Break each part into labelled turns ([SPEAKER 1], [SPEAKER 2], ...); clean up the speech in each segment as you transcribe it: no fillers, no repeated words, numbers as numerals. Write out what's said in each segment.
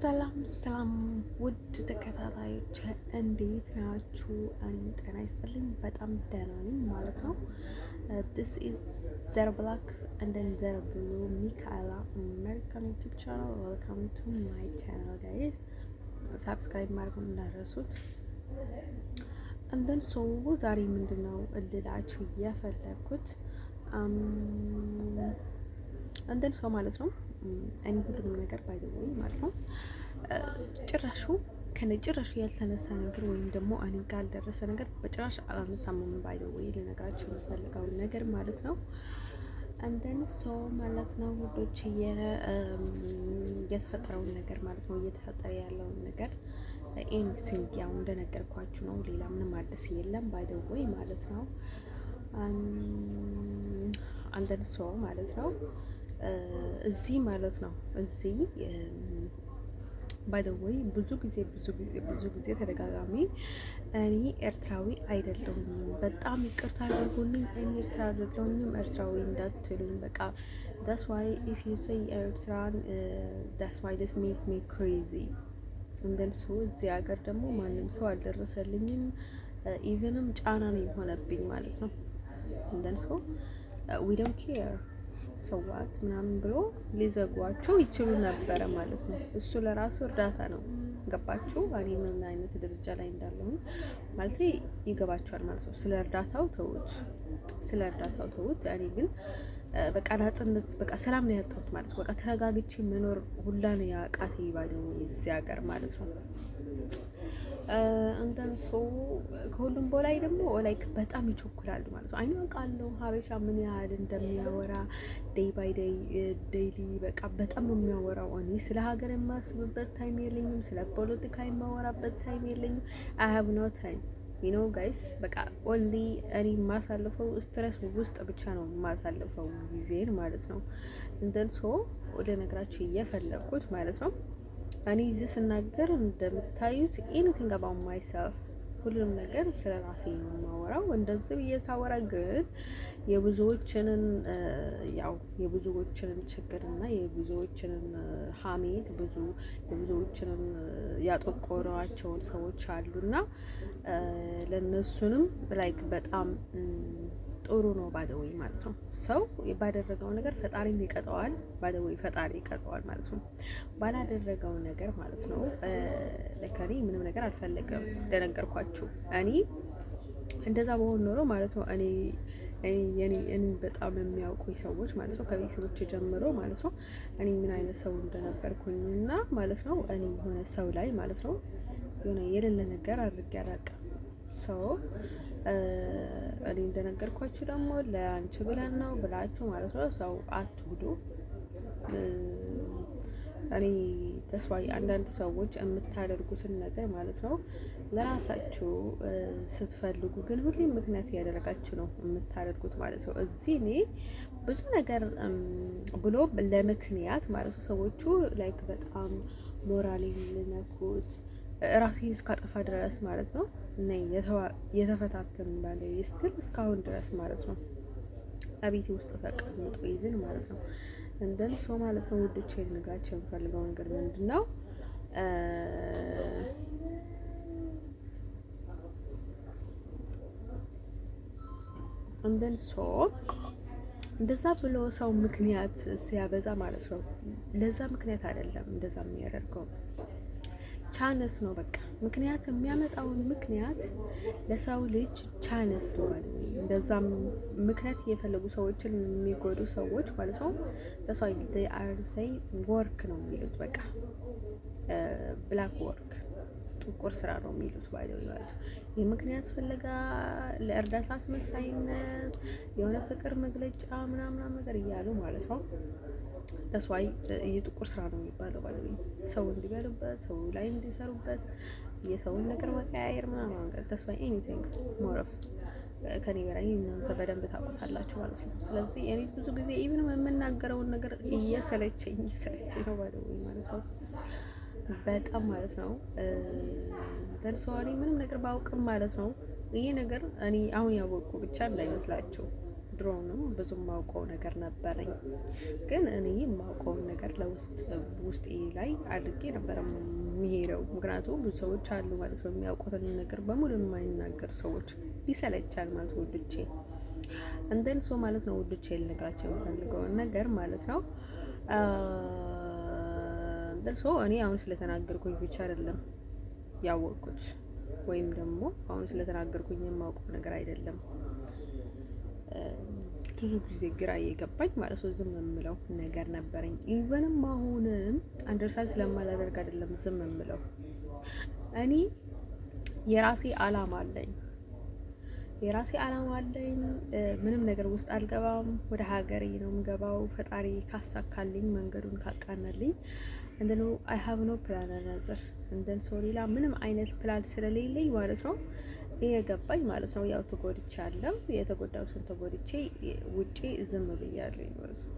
[SPEAKER 1] ሰላም ሰላም ውድ ተከታታዮች እንዴት ናችሁ? እኔ ጤና ይስጥልኝ በጣም ደህና ነኝ ማለት ነው። this is Zerblack and then Zerblu Michaela American YouTube channel. Welcome to my channel guys. Subscribe ማድረጉን እንዳትረሱት። and then so ዛሬ ምንድነው እልላችሁ የፈለኩት and then so ማለት ነው እኔ ሁሉንም ነገር ባይ ዘ ወይ ማለት ነው ጭራሹ ያልተነሳ ነገር ወይም ደግሞ እኔ ጋር ያልደረሰ ነገር በጭራሽ አላነሳም። ባይ ዘ ወይ ልነግራችሁ የምፈልገው ነገር ማለት ነው አንደን ሶ ማለት ነው ውዶች የተፈጠረውን ነገር ማለት ነው እየተፈጠረ ያለውን ነገር ኤኒቲንግ ያው እንደነገርኳችሁ ነው። ሌላ ምንም አዲስ የለም ባይ ዘ ወይ ማለት ነው አንደን ሶ ማለት ነው እዚህ ማለት ነው እዚህ ባይ ዘ ወይ ብዙ ጊዜ ተደጋጋሚ እኔ ኤርትራዊ አይደለሁም፣ በጣም ይቅርታ አድርጉልኝ፣ እኔ ኤርትራ አይደለሁም፣ ኤርትራዊ እንዳትሉኝ በቃ that's why if you say ኤርትራን that's why this make me crazy and then so እዚህ ሀገር ደግሞ ማንም ሰው አልደረሰልኝም፣ ኢቨንም ጫና ነው የሆነብኝ ማለት ነው and then so we don't care ሰዋት ምናምን ብሎ ሊዘጓቸው ይችሉ ነበረ ማለት ነው። እሱ ለራሱ እርዳታ ነው። ገባችሁ? እኔ ምን አይነት ደረጃ ላይ እንዳለሁ ማለት ይገባችኋል ማለት ነው። ስለ እርዳታው ተውት። እኔ ግን በቃ ናጽነት በቃ ሰላም ነው ያጣሁት ማለት ነው። በቃ ተረጋግቼ መኖር ሁላ ነው ያቃተኝ ባለው እዚህ ሀገር ማለት ነው። እንደን ሶ ከሁሉም በላይ ደግሞ ላይክ በጣም ይቸኩላሉ ማለት ነው። አውቃለሁ ሀበሻ ምን ያህል እንደሚያወራ ዴይ ባይ ዴይ ዴይሊ በቃ በጣም ነው የሚያወራው። እኔ ስለ ሀገር የማስብበት ታይም የለኝም፣ ስለ ፖለቲካ የማወራበት ታይም የለኝም። አይ ሃቭ ኖ ታይም ዩ ኖ ጋይስ። በቃ ኦንሊ እኔ የማሳልፈው ስትረስ ውስጥ ብቻ ነው የማሳልፈው ጊዜን ማለት ነው። እንደን ሶ ወደ ነገራችሁ እየፈለኩት ማለት ነው እኔ እዚህ ስናገር እንደምታዩት ኤኒቲንግ አባውት ማይሰልፍ ሁሉም ነገር ስለ ራሴ ነው የማወራው። እንደዚህ ብዬ ሳወራ ግን የብዙዎችንን ችግርና የብዙዎችንን ሀሜት የብዙዎችንን ያጠቆሯቸውን ሰዎች አሉና ለነሱንም ላይክ በጣም ጥሩ ነው ባደወይ ማለት ነው። ሰው ባደረገው ነገር ፈጣሪም ይቀጣዋል፣ ባደወይ ፈጣሪ ይቀጣዋል ማለት ነው። ባላደረገው ነገር ማለት ነው ለከኔ ምንም ነገር አልፈለገም። እንደነገርኳችሁ እኔ እንደዛ በሆነ ኖሮ ማለት ነው እኔ በጣም የሚያውቁኝ ሰዎች ማለት ነው ከቤተሰቦቼ ጀምሮ ማለት ነው እኔ ምን አይነት ሰው እንደነበርኩኝና ማለት ነው እኔ የሆነ ሰው ላይ ማለት ነው የሆነ የሌለ ነገር አድርጌ አላውቅም። ሰው እኔ እንደነገርኳችሁ ደግሞ ለአንቺ ብለን ነው ብላችሁ ማለት ነው ሰው አትጉዱ። እኔ ተስዋይ አንዳንድ ሰዎች የምታደርጉትን ነገር ማለት ነው ለራሳችሁ ስትፈልጉ ግን ሁሌም ምክንያት ያደረጋችሁ ነው የምታደርጉት ማለት ነው። እዚህ እኔ ብዙ ነገር ብሎ ለምክንያት ማለት ነው ሰዎቹ ላይክ በጣም ሞራሌን ልነኩት ራሴን እስካጠፋ ድረስ ማለት ነው እና የተፈታተኑ ባለ ይስትል እስካሁን ድረስ ማለት ነው አቤቴ ውስጥ ተቀምጦ ይዝን ማለት ነው እንደን ሰው ማለት ነው። ውዶቼ ልነግራችሁ የምፈልገው ነገር ምንድነው እንደን ሰው እንደዛ ብሎ ሰው ምክንያት ሲያበዛ ማለት ነው ለዛ ምክንያት አይደለም እንደዛ የሚያደርገው ቻንስ ነው። በቃ ምክንያት የሚያመጣውን ምክንያት ለሰው ልጅ ቻንስ ነው ማለት ነው። እንደዛም ምክንያት የፈለጉ ሰዎችን የሚጎዱ ሰዎች ማለት ነው ለሰው they are say work ነው የሚሉት በቃ ብላክ ወርክ ጥቁር ስራ ነው የሚሉት ባይደው ማለት ነው። የምክንያት ፍለጋ ለእርዳታ አስመሳይነት የሆነ ፍቅር መግለጫ ምናምን ነገር እያሉ ማለት ነው ተስዋይ የጥቁር ስራ ነው የሚባለው ባይደው ሰው እንዲበሉበት ሰው ላይ እንዲሰሩበት የሰውን ነገር መቀያየር ምናምን ነገር ተስዋይ ኤኒቲንግ ሞር ኦፍ ከኔ በላይ እናንተ በደንብ ታውቁታላችሁ ማለት ነው። ስለዚህ እኔ ብዙ ጊዜ ኢቭን የምናገረውን ነገር እየሰለቸኝ ነው ባይደው ማለት ነው በጣም ማለት ነው ደርሰዋል። ምንም ነገር ባውቅም ማለት ነው ይሄ ነገር እኔ አሁን ያወቅኩ ብቻ እንዳይመስላችሁ ድሮ ነው ብዙ የማውቀው ነገር ነበረኝ። ግን እኔ የማውቀውን ነገር ውስጤ ላይ አድርጌ ነበረ የሚሄደው። ምክንያቱም ብዙ ሰዎች አሉ ማለት ነው የሚያውቁትን ነገር በሙሉ የማይናገሩ ሰዎች። ይሰለቻል ማለት ውዶቼ። እንደን ሰው ማለት ነው ውዶቼ ልነግራቸው የምፈልገውን ነገር ማለት ነው ደርሶ እኔ አሁን ስለተናገርኩኝ ብቻ አይደለም ያወቅኩት፣ ወይም ደግሞ አሁን ስለተናገርኩኝ የማውቀው ነገር አይደለም። ብዙ ጊዜ ግራ እየገባኝ ማለት ነው ዝም የምለው ነገር ነበረኝ። ኢቨንም አሁንም አንደርስታንድ ስለማላደርግ አይደለም ዝም የምለው። እኔ የራሴ አላማ አለኝ። ምንም ነገር ውስጥ አልገባም። ወደ ሀገሬ ነው የምገባው። ፈጣሪ ካሳካልኝ፣ መንገዱን ካቃናልኝ እንደው አይ ሃቭ ኖ ፕላን አናዘር እንደን ሰው ሌላ ምንም አይነት ፕላን ስለሌለኝ ማለት ነው የገባኝ ማለት ነው። ያው ተጎድቻለሁ። የተጎዳው ስንት ተጎድቼ ውጪ ዝም ብያለሁ ማለት ነው።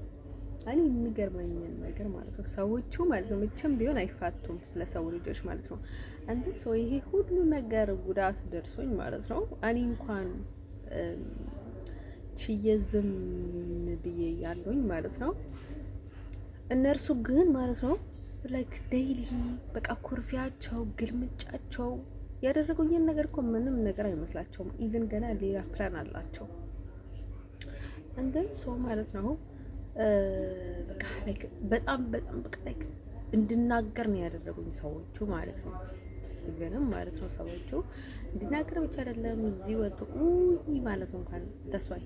[SPEAKER 1] እኔ የሚገርመኝን ነገር ማለት ነው ሰዎቹ ማለት ነው መቼም ቢሆን አይፋቱም ስለ ሰው ልጆች ማለት ነው። እንዴ ሰው ይሄ ሁሉ ነገር ጉዳት ደርሶኝ ማለት ነው እኔ እንኳን ችዬ ዝም ብዬ ያለኝ ማለት ነው። እነርሱ ግን ማለት ነው ላይክ ዴይሊ በቃ ኩርፊያቸው፣ ግልምጫቸው ያደረጉኝን ነገር እኮ ምንም ነገር አይመስላቸውም። ኢቭን ገና ሌላ ፕላን አላቸው። እንደን ሰው ማለት ነው በቃ ላይክ በጣም በቃ ላይክ እንድናገር ነው ያደረጉኝ ሰዎቹ ማለት ነው። ኢቭንም ማለት ነው ሰዎቹ እንድናገር ብቻ አይደለም እዚህ ወጡ ማለት ነው እንኳን ተስዋይ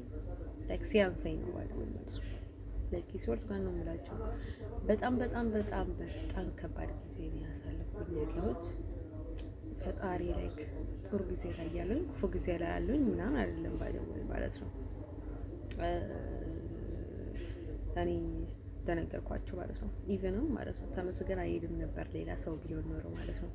[SPEAKER 1] ላይክ ሲያንሰኝ ነው ማለት ነው ላይክ ሲወርድ ጋር ነው የምላቸው። በጣም ከባድ ጊዜ ነው ያሳለፍኩኝ ያለሁት። ፈጣሪ ላይክ ጥሩ ጊዜ ላይ ያለኝ ክፉ ጊዜ ላይ ያለኝ ምናምን አይደለም ባይደውል ማለት ነው። እኔ ተነገርኳቸው ማለት ነው። ኢቭንም ማለት ነው ተመስገን አይሄድም ነበር ሌላ ሰው ቢሆን ኖሮ ማለት ነው።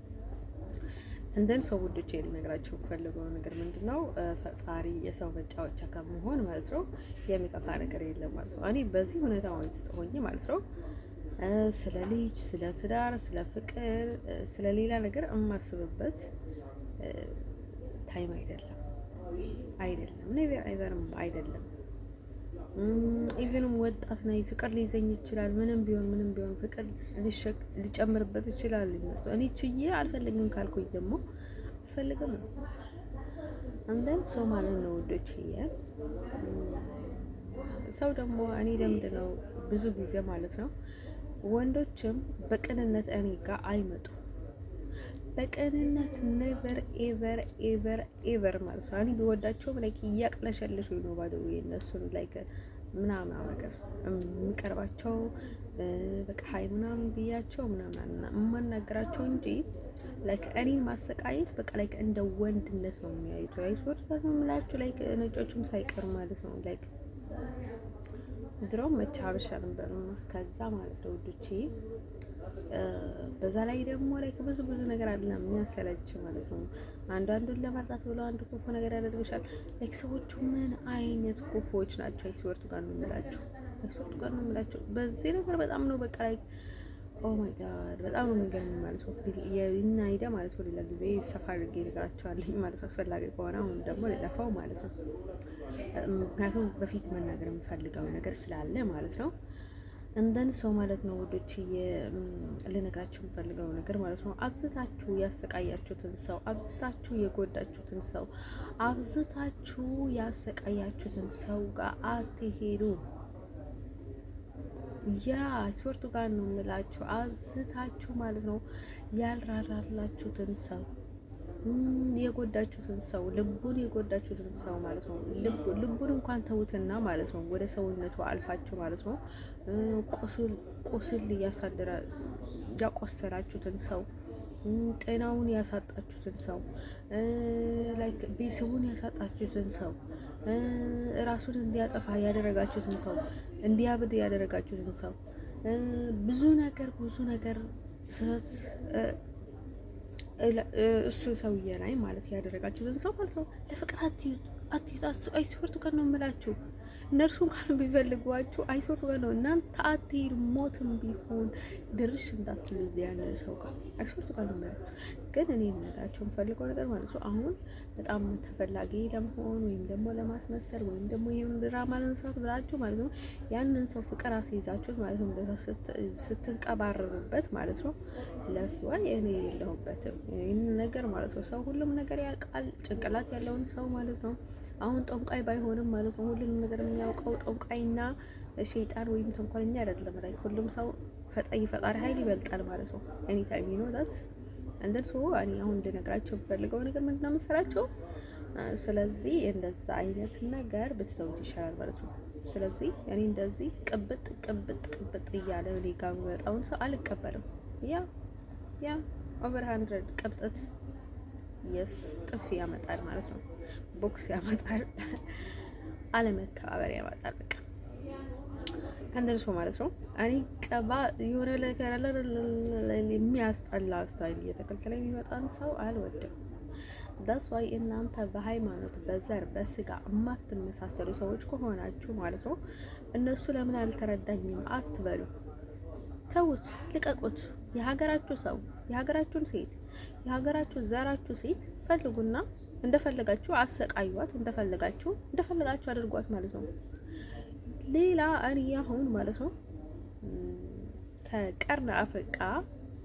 [SPEAKER 1] እንደን ሰው ውዶቼ ልነግራችሁ ፈልገው ነገር ምንድነው ፈጣሪ የሰው መጫወቻ ከመሆን ማለት ነው የሚጠፋ ነገር የለም ማለት ነው። እኔ በዚህ ሁኔታ ውስጥ ሆኜ ማለት ነው ስለ ልጅ፣ ስለ ትዳር፣ ስለ ፍቅር፣ ስለ ሌላ ነገር የማስብበት ታይም አይደለም ኔቨርም አይደለም። ኢቭንም ወጣት ነኝ፣ ፍቅር ሊይዘኝ ይችላል። ምንም ቢሆን ፍቅር ሊጨምርበት ይችላል። እኔ ችዬ አልፈልግም ካልኩኝ ደግሞ አልፈልግም ነው። አንደን ሰው ማለት ነው ወዶች ሰው ደግሞ እኔ ለምንድነው ብዙ ጊዜ ማለት ነው ወንዶችም በቅንነት እኔ ጋር አይመጡም። በቅንነት ኔቨር ኤቨር ማለት ነው። እኔ ቢወዳቸውም ላይክ እያቅለሸለሹኝ ነው ባደው የነሱን ላይክ ምናምን ነገር የሚቀርባቸው በቃ ሀይ ምናምን ብያቸው ምናምን የማናገራቸው እንጂ ላይክ እኔን ማሰቃየት በቃ ላይክ እንደ ወንድነት ነው የሚያዩት። አይሶርት ነው የምላችሁ ላይክ ነጮችም ሳይቀር ማለት ነው ላይክ ድሮም መቼ ሀበሻ ነበርና ከዛ ማለት ነው ውዶቼ። በዛ ላይ ደግሞ ላይክ ብዙ ነገር አለ የሚያሰለች ማለት ነው። አንዱን ለመርዳት ብለው አንዱ ክፉ ነገር ያደርግሻል። ላይክ ሰዎቹ ምን አይነት ክፉዎች ናቸው? አይስወርቱ ጋር ነው የምላቸው። በዚህ ነገር በጣም ነው በቃ ላይክ ኦ ማይ ጋድ በጣም ነው የሚገርም ማለት ነው። የና ሄዳ ማለት ነው ሌላ ጊዜ ሰፋ አድርጌ እነግራቸዋለሁ ማለት ነው አስፈላጊ ከሆነ። አሁን ደግሞ ልለፋው ማለት ነው ምክንያቱም በፊት መናገር የምፈልገው ነገር ስላለ ማለት ነው። እንደን ሰው ማለት ነው ወዶች ልነግራችሁ የምፈልገው ነገር ማለት ነው አብዝታችሁ ያሰቃያችሁትን ሰው፣ አብዝታችሁ የጎዳችሁትን ሰው፣ አብዝታችሁ ያሰቃያችሁትን ሰው ጋር አትሄዱ። ያ ስወርቱ ጋር ነው የምላችሁ። አብዝታችሁ ማለት ነው ያልራራላችሁትን ሰው፣ የጎዳችሁትን ሰው፣ ልቡን የጎዳችሁትን ሰው ማለት ነው ልቡን እንኳን ተውትና ማለት ነው ወደ ሰውነቱ አልፋችሁ ማለት ነው ቁስል ያቆሰላችሁትን ሰው፣ ጤናውን ያሳጣችሁትን ሰው፣ ላይክ ቤተሰቡን ያሳጣችሁትን ሰው፣ ራሱን እንዲያጠፋ ያደረጋችሁትን ሰው፣ እንዲያብድ ያደረጋችሁትን ሰው፣ ብዙ ነገር ስህተት እሱ ሰውዬ ላይ ማለት ያደረጋችሁትን ሰው ማለት ነው ለፍቅር አትዩት። አይስወርቱ ጋር ነው የምላችሁ። እነርሱ እንኳን ቢፈልጓችሁ አይሶር ነው እናንተ አትሄዱ። ሞትም ቢሆን ድርሽ እንዳትሉ ያን ሰው ጋር አይሶር ነው። ግን እኔ ልነግራቸው የምፈልገው ነገር ማለት ነው አሁን በጣም ተፈላጊ ለመሆን ወይም ደግሞ ለማስመሰል ወይም ደግሞ ይሄን ድራማ ለመስራት ብላችሁ ማለት ነው ያንን ሰው ፍቅር አስይዛችሁት ማለት ነው እንደዛ ስትንቀባረሩበት ማለት ነው ለስዋይ እኔ የለሁበትም ይህን ነገር ማለት ነው። ሰው ሁሉም ነገር ያውቃል፣ ጭንቅላት ያለውን ሰው ማለት ነው። አሁን ጠንቋይ ባይሆንም ማለት ነው ሁሉንም ነገር የሚያውቀው ጠንቋይና ሸይጣን ወይም ተንኮለኛ አይደለም። ላይ ሁሉም ሰው ፈጣሪ ኃይል ይበልጣል ማለት ነው። እኔ ታይም ነው ዳት እንደን ሶ እኔ አሁን እንድነግራቸው የምፈልገው ነገር ምንድን ነው መሰላችሁ? ስለዚህ እንደዛ አይነት ነገር ብትተውት ይሻላል ማለት ነው። ስለዚህ እኔ እንደዚህ ቅብጥ እያለ እኔ ጋር የሚመጣውን ሰው አልቀበልም። ያ ኦቨር 100 ቅብጠት የስ ጥፊ ያመጣል ማለት ነው። ቦክስ ያመጣል፣ አለመከባበር ያመጣል። በቃ እንደርሶ ማለት ነው። እኔ ቀባ የሆነ ነገር የሚያስጠላ ስታይል እየተከተለ የሚመጣን ሰው አልወድም። ዳስ ዋይ እናንተ በሃይማኖት በዘር በስጋ የማትመሳሰሉ ሰዎች ከሆናችሁ ማለት ነው እነሱ ለምን አልተረዳኝም አትበሉ። ተውት፣ ልቀቁት። የሀገራችሁ ሰው የሀገራችሁን ሴት የሀገራችሁ ዘራችሁ ሴት ፈልጉና እንደፈለጋችሁ አሰቃዩት፣ እንደፈለጋችሁ አድርጓት ማለት ነው። ሌላ እኔ አሁን ማለት ነው ከቀርነ አፍሪካ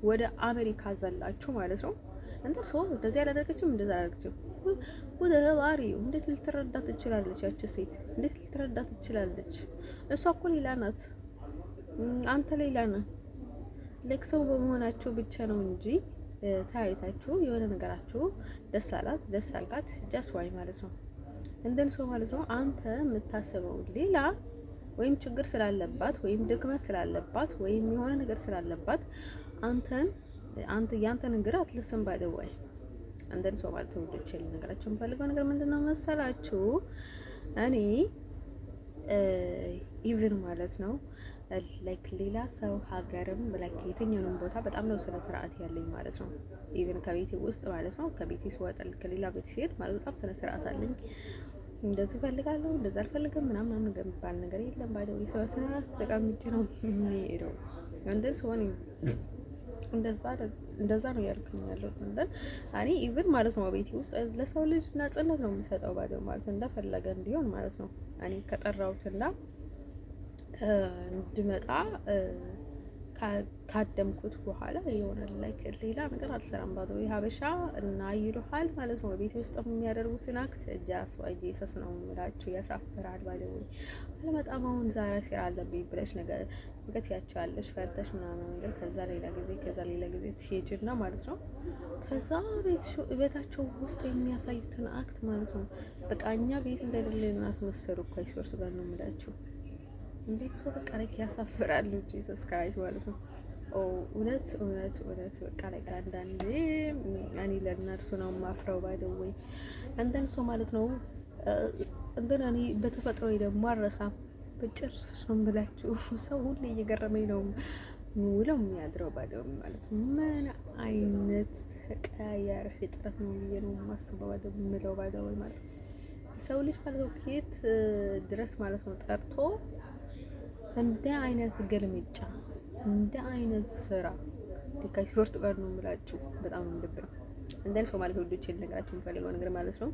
[SPEAKER 1] ወደ አሜሪካ ዘላችሁ ማለት ነው እንደርሶ እንደዚህ ያላደረገችም እንደዛ አላደረገችም ወደ ላሪ እንዴት ልትረዳ ትችላለች? ያቺ ሴት እንዴት ልትረዳ ትችላለች? እሷ እኮ ሌላ ናት፣ አንተ ሌላ ነህ። ለክሰው በመሆናችሁ ብቻ ነው እንጂ ታይታችሁ የሆነ ነገራችሁ ደስ አላት ደስ አልካት ጀስት ዋይ ማለት ነው። እንደን ሰው ማለት ነው አንተ የምታስበው ሌላ ወይም ችግር ስላለባት ወይም ድክመት ስላለባት ወይም የሆነ ነገር ስላለባት ያንተን እንግዳ አትልስም ባይደዋይ እንደን ሰው ማለት ነው። ወደች ነገራችሁ የምፈልገው ነገር ምንድነው መሰላችሁ? እኔ ኢቭን ማለት ነው ላይክ ሌላ ሰው ሀገርም ላይክ የትኛውንም ቦታ በጣም ነው ስነ ስርዓት ያለኝ ማለት ነው። ኢቭን ከቤቴ ውስጥ ማለት ነው ከቤቴ ስወጣ ከሌላ ቤት ሲሄድ ማለት በጣም ስነ ስርዓት አለኝ። እንደዚህ ፈልጋለሁ እንደዛ አልፈልግም ምናምን ነገር የሚባል ነገር የለም። ባይደው ሰው ስነ ስርዓት ተቀምጬ ነው የሚሄደው። እንደን ሰውን እንደዛ ነው ያልኩኝ ያለው እንደን እኔ ኢቭን ማለት ነው ቤቴ ውስጥ ለሰው ልጅ ነፃነት ነው የምሰጠው ባይደው ማለት እንደፈለገ እንዲሆን ማለት ነው። እኔ ከጠራሁትና እንድመጣ ካደምኩት በኋላ የሆነ ላይክ ሌላ ነገር አልሰራም። ባዶ ሀበሻ እና ይሉሃል ማለት ነው። ቤት ውስጥ የሚያደርጉትን አክት እጃስ ዋይጄ ሰስ ነው የምላችሁ። ያሳፍራል። ባይደው አልመጣም አሁን ዛሬ ስራ አለብኝ ብለሽ ነገር ወገት ያቻለሽ ፈርተሽ ምናምን ነገር ከዛ ሌላ ጊዜ ትሄጂና ማለት ነው ከዛ ቤታቸው ውስጥ የሚያሳዩትን አክት ማለት ነው በቃ እኛ ቤት እንደሌለ እናስመሰሉ እኮ አይሶርስ ጋር ነው የምላችሁ። እንዴት ሰው በቃ ላይ ያሳፍራሉ። ጂሰስ ክራይስት ማለት ነው። እውነት በቃ ላይ አንዳንዴ እኔ ለእነርሱ ነው የማፍረው። ባይደወይ እንደን ሰው ማለት ነው እንደን እኔ በተፈጥሮ ደግሞ አልረሳም በጭራሽ ነው የምላችሁ። ሰው ሁሌ እየገረመኝ ነው ውለው የሚያድረው ባይደው ማለት ነው። ምን አይነት ተቀያያሪ ፍጥረት ነው ብዬ ነው የማስበው ባይደው የምለው ባይደው ማለት ነው። ሰው ልጅ ማለት ነው ከየት ድረስ ማለት ነው ጠርቶ እንደ አይነት ገልምጫ እንደ አይነት ስራ ከሲወርት ጋር ነው የምላችሁ። በጣም ነው እንደብረው እንደን ሰው ማለት ወዶች ነገራችሁ የምፈልገው ነገር ማለት ነው።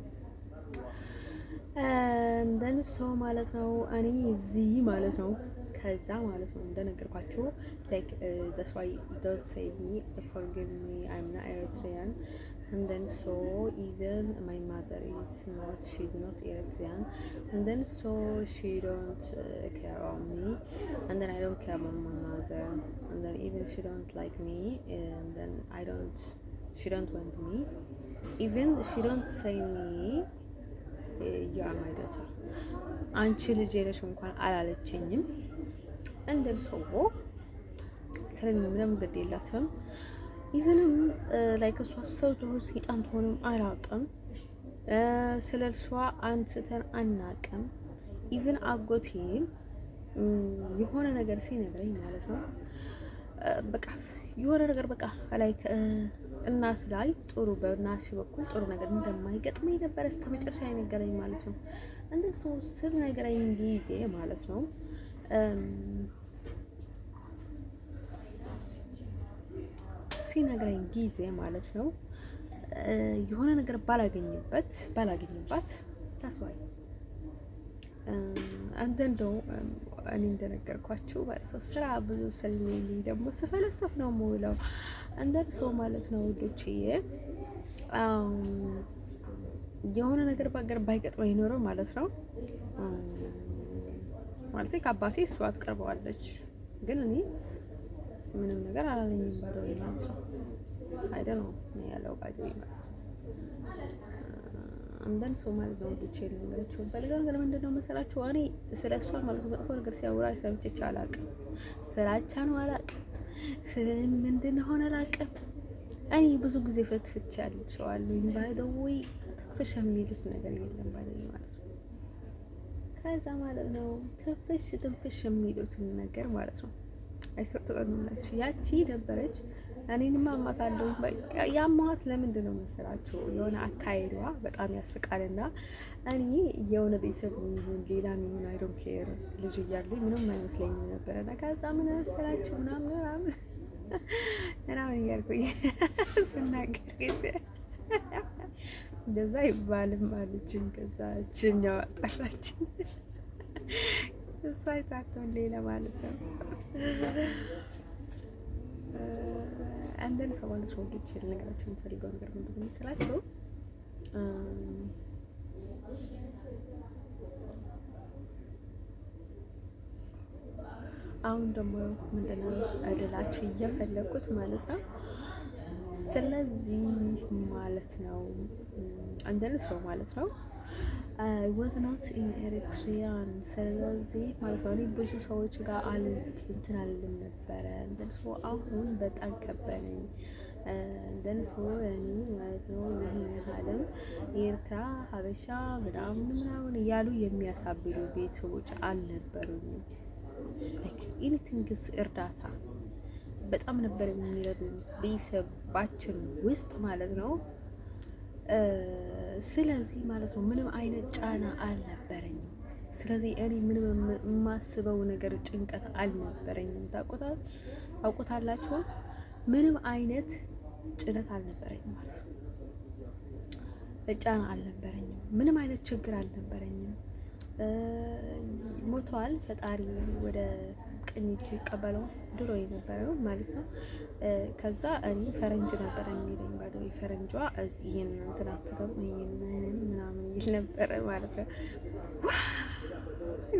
[SPEAKER 1] እንደን ሰው ማለት ነው እኔ እዚህ ማለት ነው ከዛ ማለት ነው እንደነገርኳችሁ like that's why don't say me forgive me I'm not Eritrean and then so even my mother is not she's not Eritrean and then so she don't care about me and then I don't care about my mother and then even she don't like me and then she don't want me even she don't say me you are my daughter አንቺ ልጅ ነሽ እንኳን አላለችኝም። እንደርሶ ስለኔ ምንም ግድ የላትም። ኢቭንም ላይክ እሷ ሰው ትሆን ሰይጣን ትሆንም አላውቅም። ስለልሷ አንስተን አናውቅም። ኢቭን አጎቴም የሆነ ነገር ሲነግረኝ ማለት ነው በቃ የሆነ ነገር በቃ ላይክ እናት ላይ ጥሩ በእናትሽ በኩል ጥሩ ነገር እንደማይገጥመኝ ነበር እስከ መጨረሻ የነገረኝ ማለት ነው። እንደ ሰው ስትነግረኝ ጊዜ ማለት ነው ሲነግረኝ ጊዜ ማለት ነው የሆነ ነገር ባላገኝባት ታስባይ አንተ እንደው እኔ እንደነገርኳችሁ ማለት ነው ስራ ብዙ ስለሌለኝ ደግሞ ስፈለሰፍ ነው የምውለው እንደን ሰው ማለት ነው ውዶችዬ የሆነ ነገር ባገር ባይገጥመኝ ኖሮ ማለት ነው ማለት ከአባቴ እሷ አትቀርበዋለች ግን እኔ ምንም ነገር አላለኝም ባዶ ማለት ነው አይደል ነው ያለው ባዶ ማለት ነው አንዳንድ ሰው ማለት ነው ብቻ ነገራቸው ፈልገው ነገር ምንድነው መሰላችሁ እኔ ስለሷ ማለት ነው መጥፎ ነገር ሲያወራ ሰምቼ አላውቅም ፍራቻ ነው አላውቅም ምንድነው ሆነ አላውቅም እኔ ብዙ ጊዜ ፈትፍቻለሁ ባይደውይ ትንፍሽ የሚሉት ነገር የለም ባለኝ ማለት ነው ከዛ ማለት ነው ትንፍሽ የሚሉት ነገር ማለት ነው አይሰጥ ተቀርኑላችሁ ያቺ ነበረች እኔንማ አማታለሁ ያማት ለምንድን ነው መሰላችሁ የሆነ አካይዷ በጣም ያስቃልና እኔ የሆነ ቤተሰብ ይሁን ሌላ ይሁን አይ ዶንት ኬር ልጅ እያለኝ ምንም አይመስለኝም ነበር እና ከዛ ምን መሰላችሁ ምናምን እያልኩኝ ስናገር እንደዛ ይባልም አለችኝ ከዛ እችኛዋ ጠራችኝ እሷ አይታተውን ሌላ ማለት ነው አንዳንድ ሰው ማለት ወንዶች ነገራቸው የምፈልገው ነገር ምንድን ነው መሰላችሁ አሁን ደግሞ ምንድነው እድላችሁ እየፈለኩት ማለት ነው ስለዚህ ማለት ነው አንዳንድ ሰው ማለት ነው I was not in Eritrea ስለዚህ ማለት ነው ብዙ ሰዎች ጋር እንትን አልልም ነበረ እንደሱ አሁን በጣም ከበደኝ እንደሱ እኔ ማለት ነው ይሄን ያህልም ኤርትራ ሀበሻ ምናምን እያሉ የሚያሳብዱ ቤተሰቦች አልነበሩኝም ኢኒቲንግስ እርዳታ በጣም ነበር የሚረዱኝ ቤተሰባችን ውስጥ ማለት ነው ስለዚህ ማለት ነው ምንም አይነት ጫና አልነበረኝም ስለዚህ እኔ ምንም የማስበው ነገር ጭንቀት አልነበረኝም ታውቁታላችሁ ምንም አይነት ጭነት አልነበረኝም ማለት ነው ጫና አልነበረኝም ምንም አይነት ችግር አልነበረኝም ሞቷል ፈጣሪ ወደ ቀኝ እጁ ይቀበለው ድሮ የነበረው ማለት ነው ከዛ እኔ ፈረንጅ ነበር የሚለኝ ባዶ ፈረንጇ ይሄን እንትን አትተው ይሄን ምናምን ይል ነበር ማለት ነው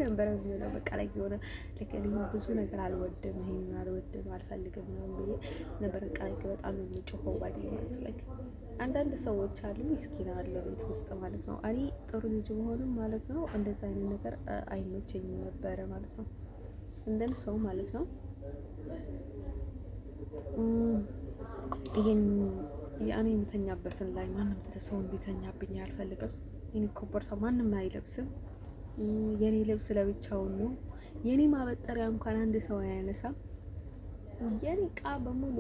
[SPEAKER 1] ነበር የሚለው በቃ ላይ የሆነ ለከሊ ብዙ ነገር አልወድም ይሄን አልፈልግም ነው ብዬ ነበር በቃ ላይ በጣም የሚጮኸው ባዲ ማለት ነው አንዳንድ ሰዎች አሉ ምስኪና አለ ቤት ውስጥ ማለት ነው እኔ ጥሩ ልጅ መሆንም ማለት ነው እንደዛ አይነት ነገር አይመቸኝም ነበር ማለት ነው እንደን ሰው ማለት ነው ይሄን ያኔ የምተኛበትን ላይ ማንም ሰው እንዲተኛብኝ አልፈልግም እኔ ኮምፎርታ ማንም አይለብስም የኔ ልብስ ለብቻው ነው የኔ ማበጠሪያ እንኳን አንድ ሰው አያነሳም የኔ ዕቃ በሙሉ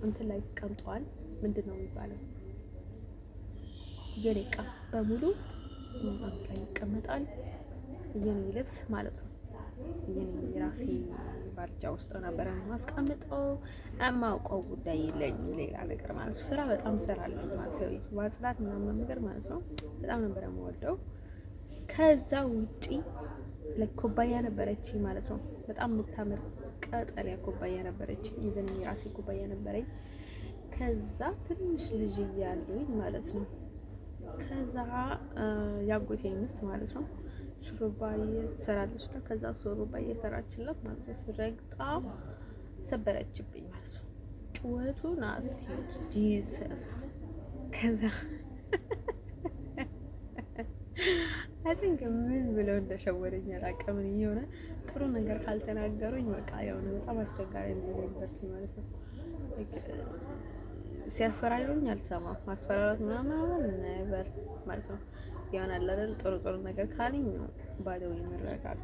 [SPEAKER 1] እንትን ላይ ተቀምጧል ምንድነው የሚባለው የኔ ዕቃ በሙሉ አንድ ላይ ይቀመጣል የኔ ልብስ ማለት ነው የኔ ራሴ ባርጃ ውስጥ ነበር ማስቀምጠው አማውቀው ጉዳይ የለኝም ሌላ ነገር ማለት ስራ በጣም እሰራለሁ ማለት ነው ማጽዳት ምናምን ነገር ማለት ነው በጣም ነበር የምወደው ከዛ ውጪ ለኮባያ ነበረች ማለት ነው በጣም የምታምር ቀጠለ ኮባያ ነበረች ይዘን የራሴ ኮባያ ነበረኝ ከዛ ትንሽ ልጅ እያለኝ ማለት ነው ከዛ ያጎቴ ሚስት ማለት ነው ሹሩባዬ ትሰራለች ነው ከዛ ሹሩባዬ ሰራችላት ማለት ነው ስረግጣ ሰበረችብኝ ማለት ነው ጩኸቱን አትዩት ጂሰስ ከዛ አይንክ ምን ብለው እንደሸወረኝ አላውቅም የሆነ ጥሩ ነገር ካልተናገሩኝ በቃ ያው በጣም አስቸጋሪ ነበር ማለት ነው ሲያስፈራሩኝ አልሰማም ማስፈራራት ምናምን ነበር ማለት ነው ይሆናል አይደል ጥሩ ነገር ካለኝ ባለው ይመረቃል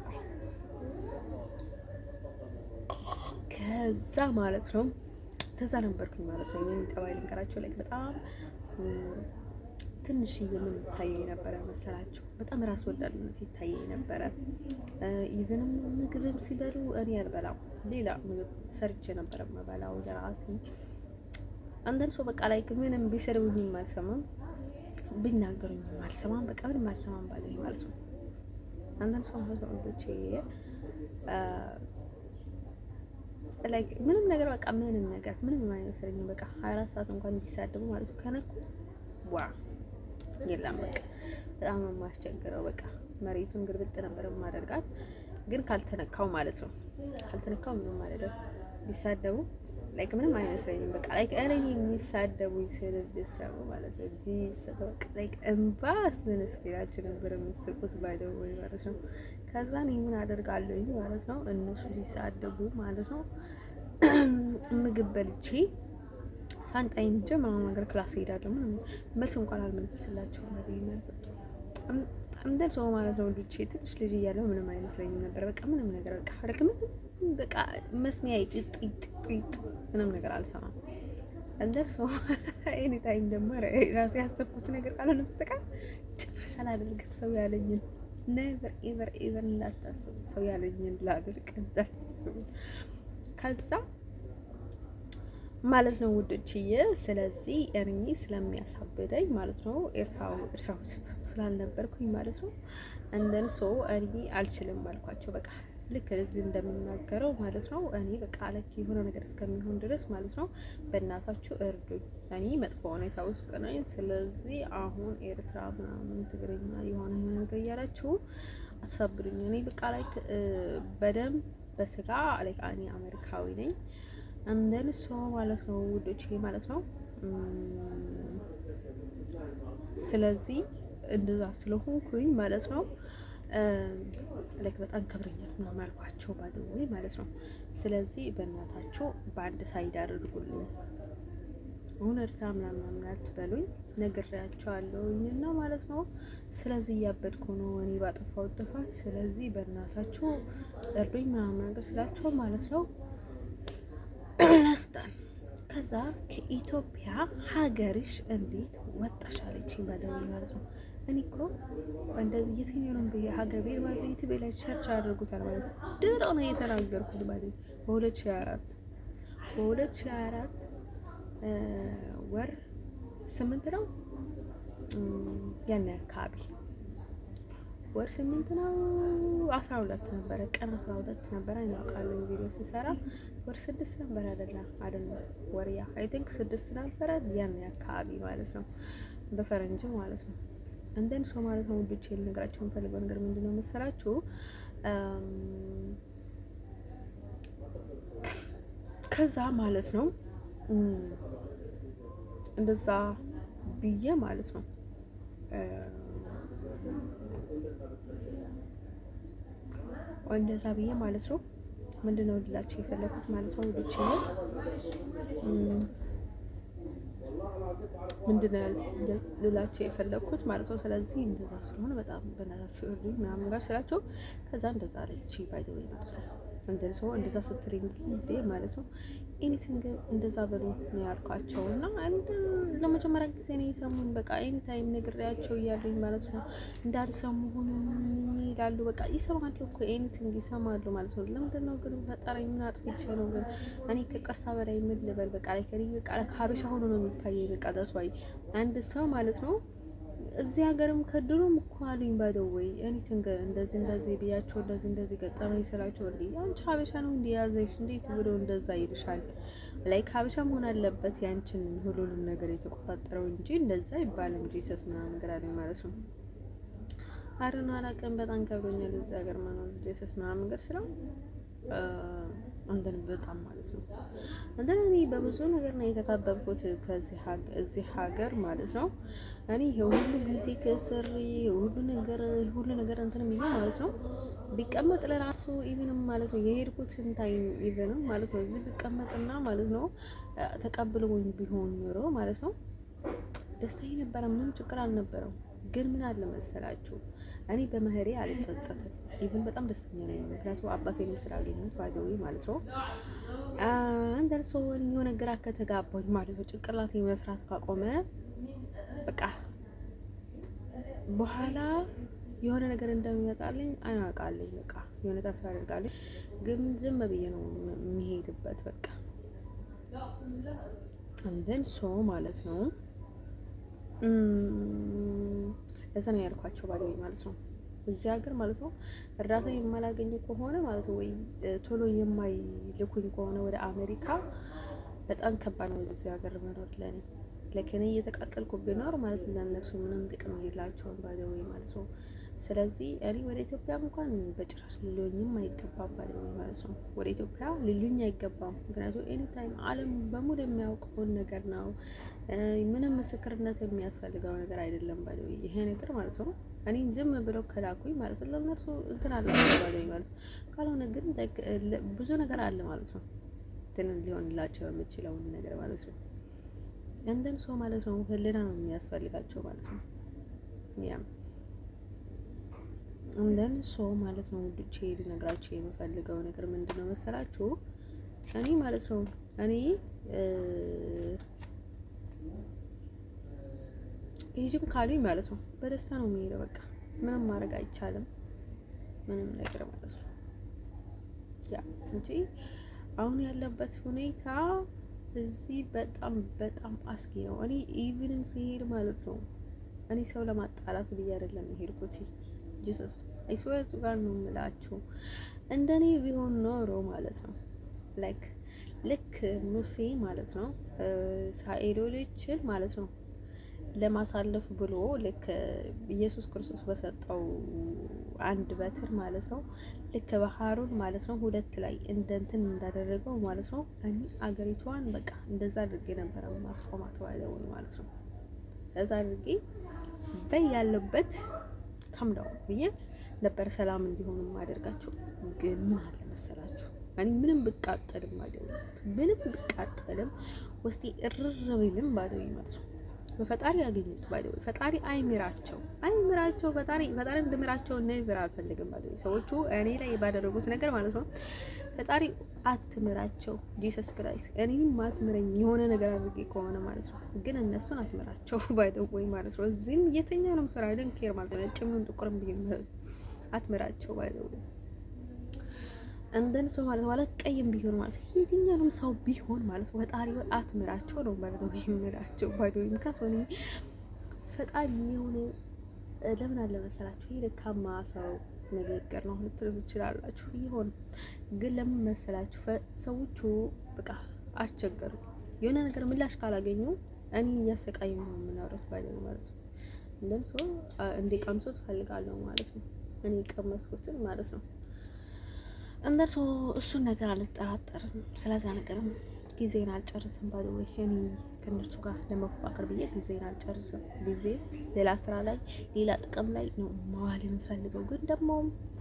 [SPEAKER 1] ከዛ ማለት ነው ተዛ ነበርኩኝ ማለት ነው የኔ ጠባይ ልንገራቸው ላይ በጣም ትንሽዬ ምን ይታየኝ ነበረ መሰላችሁ? በጣም ራስ ወዳድነት ይታየኝ ነበረ። ኢቨንም ምግብም ሲበሉ እኔ አልበላም፣ ሌላ ምግብ ሰርቼ ነበረ የምበላው ለራሴ። አንዳንድ ሰው በቃ ላይ ምንም ቢሰርቡኝም አልሰማም፣ ቢናገሩኝም አልሰማም፣ በቃ ምንም አልሰማም ባለኝ ማለት ነው። አንዳንድ ሰው ማለት ወንዶቼ ላይክ ምንም ነገር በቃ ምንም ነገር ምንም አይመስለኝም። በቃ 24 ሰዓት እንኳን እንዲሳደቡ ማለት ነው ከነኩ ዋ የለም በቃ በጣም ነው የማስቸግረው። በቃ መሬቱን ግርብጥ ነበር የማደርጋት፣ ግን ካልተነካው ማለት ነው። ካልተነካው ምንም ማለት ነው። ቢሳደቡ ላይክ ምንም አይመስለኝም። በቃ ላይክ እኔ የሚሳደቡ ይሰደቡ ማለት ነው እንጂ በቃ ላይክ እንባ አስነስፊላችሁ ነበር የምትስቁት ባይደው ወይ ማለት ነው። ከዛ እኔ ምን አደርጋለሁ ማለት ነው እነሱ ሲሳደቡ ማለት ነው ምግብ በልቼ ሳንጣይን እንጂ ምናምን ነገር ክላስ ሄዳለሁ። ምንም መልስ እንኳን አልመልስላቸውም ማለት እንደን ሰው ማለት ነው። ልጅ ትንሽ ልጅ እያለሁ ምንም አይመስለኝም ነበር። በቃ ምንም ነገር በቃ በቃ መስሚያ ጥጥ ምንም ነገር አልሰማም። እንደን ሰው ኤኒ ታይም ደግሞ ራሴ ያሰብኩት ነገር ካልሆነ በስተቀር ጭራሽ አላደርግም። ሰው ያለኝን ኔቨር ኤቨር እንዳታስቡ። ሰው ያለኝን ላድርግ እንዳታስቡ። ከዛ ማለት ነው ውዶችዬ። ስለዚህ እኔ ስለሚያሳብደኝ ማለት ነው ኤርትራ ውስጥ ስላልነበርኩኝ ማለት ነው እንደን ሰው እኔ አልችልም አልኳቸው። በቃ ልክ እዚህ እንደምናገረው ማለት ነው እኔ በቃ ለክ የሆነ ነገር እስከሚሆን ድረስ ማለት ነው በእናታችሁ እርዱኝ። እኔ መጥፎ ሁኔታ ውስጥ ነኝ። ስለዚህ አሁን ኤርትራ ምናምን ትግርኛ የሆነ ነገር እያላችሁ አሳብዱኝ። እኔ በቃ ላይክ በደም በስጋ ላይክ እኔ አሜሪካዊ ነኝ እንደን ሰው ማለት ነው ውዶቼ ማለት ነው። ስለዚህ እንደዛ ስለሆንኩኝ ማለት ነው ላይክ በጣም ከብረኛል ምናምን አልኳቸው ባደውይ ማለት ነው። ስለዚህ በእናታችሁ በአንድ ሳይድ አድርጉልኝ። አሁን ኤርትራ ምናምን አትበሉኝ፣ ነግሬያቸዋለሁኝና ማለት ነው። ስለዚህ እያበድኩ ነው እኔ ባጠፋው ጥፋት። ስለዚህ በእናታችሁ እርዱኝ ምናምን ነገር ስላቸው ማለት ነው ለስታን ከዛ ከኢትዮጵያ ሀገርሽ እንዴት ወጣሽ አለችኝ ባደውይ ማለት ነው። እኔ እኮ እንደዚህ የትኛው ነው ሀገር ቤት ማለት ነው ኢትዮጵያ ላይ ቸርች አድርጉታል ማለት ነው። ድሮ ነው የተናገርኩት ማለት በ2024 ወር 8 ነው ያን አካባቢ ወር 8 ነው 12 ነበረ፣ ቀን 12 ነበረ። እናውቃለን ቪዲዮ ሲሰራ ወር 6 ነበር አይደለም ወር ያ አይ ቲንክ 6 ነበረ ያን አካባቢ ማለት ነው በፈረንጅ ማለት ነው። እንደን ሰው ማለት ነው ውዶቼ ልነግራችሁ የምፈልገው ነገር ምንድነው መሰላችሁ? ከዛ ማለት ነው እንደዛ ብዬ ማለት ነው እንደዛ ብዬ ማለት ነው ምንድነው ልላችሁ የፈለኩት ማለት ነው ውዶቼ ምንድነው ልላችሁ የፈለኩት ማለት ነው። ስለዚህ እንደዛ ስለሆነ በጣም በእናታችሁ እርዱኝ ምናምን ጋር ስላቸው ከዛ እንደዛ አለች ባይ ዘ ወይ ማለት ነው። እንደዚህ ሰው እንደዛ ስትለኝ ጊዜ ማለት ነው ኤኒቲንግ እንደዛ በሉ ነው ያልኳቸው እና ለመጀመሪያ ጊዜ ነው የሰሙኝ። በቃ ኤኒ ታይም ነግሬያቸው እያሉኝ ማለት ነው እንዳልሰሙ ሆኖ ይላሉ። በቃ ይሰማሉ እኮ ኤኒቲንግ ይሰማሉ ማለት ነው። ለምንድን ነው ግን ፈጣሪ ምን አጥፍቼ ነው ግን እኔ ከቅርታ በላይ ምን ልበል? በቃ ላይ ከኔ በቃ ሀበሻ ሆኖ ነው የሚታየኝ። በቃ ተስዋይ አንድ ሰው ማለት ነው እዚህ ሀገርም ከድሮም እኮ አሉኝ ባይደወይ ኤኒቲንግ እንደዚህ ብያቸው እንደዚህ ገጠመኝ ስላቸው እንዴ አንቺ ሀበሻ ነው እንዴ ያዘሽ እንዴት ብሎ እንደዛ ይልሻል። ላይክ ሀበሻ መሆን አለበት ያንቺን ሁሉንም ነገር የተቆጣጠረው እንጂ እንደዛ ይባልም ጂሰስ ምናምን ነገር አለኝ ማለት ነው። አረና አላቀም በጣም ከብዶኛል እዚህ ሀገር ማለት ነው ጂሰስ ምናምን ነገር ስለው እንደን በጣም ማለት ነው እንደን እኔ በብዙ ነገር ነው የተካበብኩት ከዚህ ሀገር ማለት ነው። እኔ ሁሉ ጊዜ ከስር ሁሉ ነገር እንትን የሚለው ማለት ነው ቢቀመጥ ለራሱ ኢቭንም ማለት ነው የሄድኩት ታይም ኢቭንም ማለት ነው እዚህ ቢቀመጥና ማለት ነው ተቀብለውኝ ቢሆን ኖሮ ማለት ነው ደስታዬ ነበረ፣ ምንም ችግር አልነበረው። ግን ምን አለ መሰላችሁ እኔ በመህሬ አልጸጸትም። ኢቭን በጣም ደስተኛ ነኝ፣ ምክንያቱም አባቴን ስላገኘሁት ባይዘዌ ማለት ነው። አንደር ሰው የሆነ ግራ ከተጋባኝ ማለት ነው ጭንቅላቴ መስራት ካቆመ በቃ በኋላ የሆነ ነገር እንደሚመጣልኝ አናውቃለኝ። በቃ የሆነ ተስፋ አደርጋለኝ፣ ግን ዝም ብዬ ነው የሚሄድበት በቃ እንደን ሶ ማለት ነው። ለዛ ነው ያልኳቸው ባለኝ ማለት ነው። እዚህ ሀገር ማለት ነው እርዳታ የማላገኝ ከሆነ ማለት ነው ወይ ቶሎ የማይልኩኝ ከሆነ ወደ አሜሪካ በጣም ከባድ ነው እዚህ ሀገር መኖር ለኔ። ለከኔ እየተቃጠልኩ ቢኖር ማለት ነው ለእነሱ ምንም ጥቅም የላቸውም ባለው ማለት ነው። ስለዚህ እኔ ወደ ኢትዮጵያ እንኳን በጭራሽ ሊሉኝም አይገባም ባለው ማለት ነው። ወደ ኢትዮጵያ ሊሉኝ አይገባም፣ ምክንያቱም ኤኒ ታይም ዓለም በሙሉ የሚያውቀውን ነገር ነው። ምንም ምስክርነት የሚያስፈልገው ነገር አይደለም ባለው ይሄ ነገር ማለት ነው። እኔ ዝም ብለው ከላኩኝ ማለት ነው ለእነሱ እንትን አለ ባለው ማለት ነው። ካልሆነ ግን ብዙ ነገር አለ ማለት ነው እንትን ሊሆንላቸው የምችለውን ነገር ማለት ነው። እንደን ሰው ማለት ነው ህሊና ነው የሚያስፈልጋቸው ማለት ነው። ያ እንደን ሰው ማለት ነው ውዶቼ ልነግራችሁ የምፈልገው ነገር ምንድነው መሰላችሁ? እኔ ማለት ነው እኔ ይሄም ካሉኝ ማለት ነው በደስታ ነው የሚሄደው። በቃ ምንም ማድረግ አይቻልም ምንም ነገር ማለት ነው። ያ እንጂ አሁን ያለበት ሁኔታ እዚህ በጣም በጣም አስጊ ነው። እኔ ኢቭንም ሲሄድ ማለት ነው እኔ ሰው ለማጣላት ብዬ አይደለም የሄድኩት። ጂሰስ አይስወቱ ጋር ነው የምላችሁ። እንደኔ ቢሆን ኖሮ ማለት ነው ላይክ ልክ ሙሴ ማለት ነው እስራኤሎችን ማለት ነው ለማሳለፍ ብሎ ልክ ኢየሱስ ክርስቶስ በሰጠው አንድ በትር ማለት ነው ልክ ባህሩን ማለት ነው ሁለት ላይ እንደንትን እንዳደረገው ማለት ነው እኔ አገሪቷን በቃ እንደዛ አድርጌ ነበር ማስቆማት ባለው ማለት ነው። እዛ አድርጌ በያለበት ካምዳው ብዬ ነበር ሰላም እንዲሆኑ ማደርጋቸው። ግን ምን አለ መሰላችሁ እኔ ምንም ብቃጠልም ማለት ምንም ብቃጠልም ውስጤ እርር ቢልም ባለው ማለት ነው በፈጣሪ ያገኙት ባለው ፈጣሪ አይምራቸው ፈጣሪ እንደምራቸው ነበር አልፈልግም ባለው ሰዎቹ እኔ ላይ ባደረጉት ነገር ማለት ነው። ፈጣሪ አትምራቸው ጂሰስ ክራይስት እኔም ማትምረኝ የሆነ ነገር አድርጌ ከሆነ ማለት ነው። ግን እነሱን አትምራቸው ባይደው ወይ ማለት ነው። እዚህም የተኛውም ስራ አይደን ኬር ማለት ነው። ጭምም ጥቁርም ቢሆን አትምራቸው ባይደው እንደን ሰው ማለት ቀይም ቢሆን ማለት ነው። የትኛውም ሰው ቢሆን ማለት ነው ፈጣሪ አትምራቸው ነው ማለት ነው የሚምራቸው ባይደው ምክንያቱም ፈጣሪ የሆነ ለምን አለ መሰላችሁ ይልካማ ሰው ንግግር ነው ልትሉ ትችላላችሁ። ይሆን ግን ለምን መሰላችሁ ሰዎቹ በቃ አስቸገሩ። የሆነ ነገር ምላሽ ካላገኙ እኔ እያሰቃዩ ነው የምናወራው ባይደው ማለት ነው። እንደን ሰው እንዲቀምሱት ፈልጋለሁ ማለት ነው። እኔ ቀመስኩትን ማለት ነው። እንደርሶ እሱን ነገር አልጠራጠርም። ስለዛ ነገርም ጊዜን አልጨርስም ባለው እኔ ከነሱ ጋር ለመፎካከር ብዬ ጊዜን አልጨርስም። ጊዜ ሌላ ስራ ላይ ሌላ ጥቅም ላይ ነው ማዋል የምፈልገው። ግን ደግሞ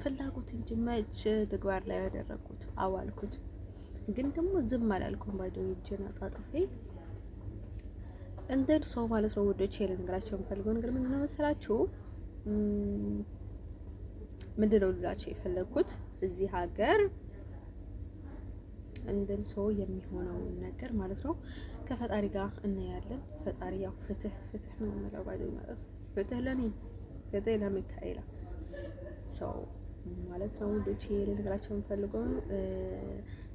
[SPEAKER 1] ፍላጎት እንጂ መች ተግባር ላይ ያደረኩት አዋልኩት። ግን ደግሞ ዝም አላልኩም ባለው እጄን አጣጥፌ እንደን ሰው ማለት ነው። ወዶቼ ልነግራቸው የምፈልገው ነገር ምንድነው መሰላችሁ? ምንድነው ልላችሁ የፈለኩት እዚህ ሀገር እንደን ሰው የሚሆነውን ነገር ማለት ነው ከፈጣሪ ጋር እናያለን። ፈጣሪ ያው ፍትህ ነው ማለት ባይደው ማለት ነው። ፍትህ ለኔ ፍትህ ለሚካኤላ ሰው ማለት ነው። ልጅ ልነግራቸው የምፈልገው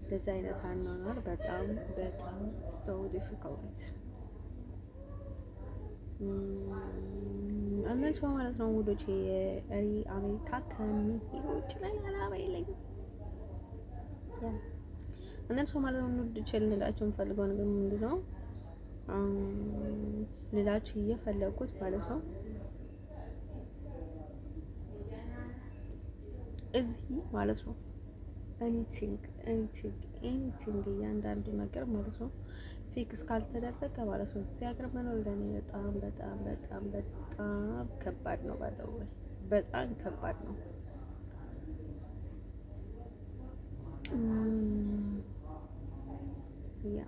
[SPEAKER 1] እንደዚህ አይነት አኗኗር በጣም ሰው ዲፊካልት አንደን ሰው ማለት ነው። ውዶቼ አሜሪካ ከሚሄዱ ውጭ ላይ አላማ የለኝም። አንደን ሰው ማለት ነው። ውዶቼ ልነግራቸው የምፈልገው ነገር ምንድነው ልላችሁ እየፈለኩት ማለት ነው እዚህ ማለት ነው ኤኒቲንግ እያንዳንዱ ነገር ማለት ነው ፊክስ ካልተደረገ ማለት ነው እዚህ ሀገር መኖር ለኔ በጣም ከባድ ነው። ባለው በጣም ከባድ ነው። ያ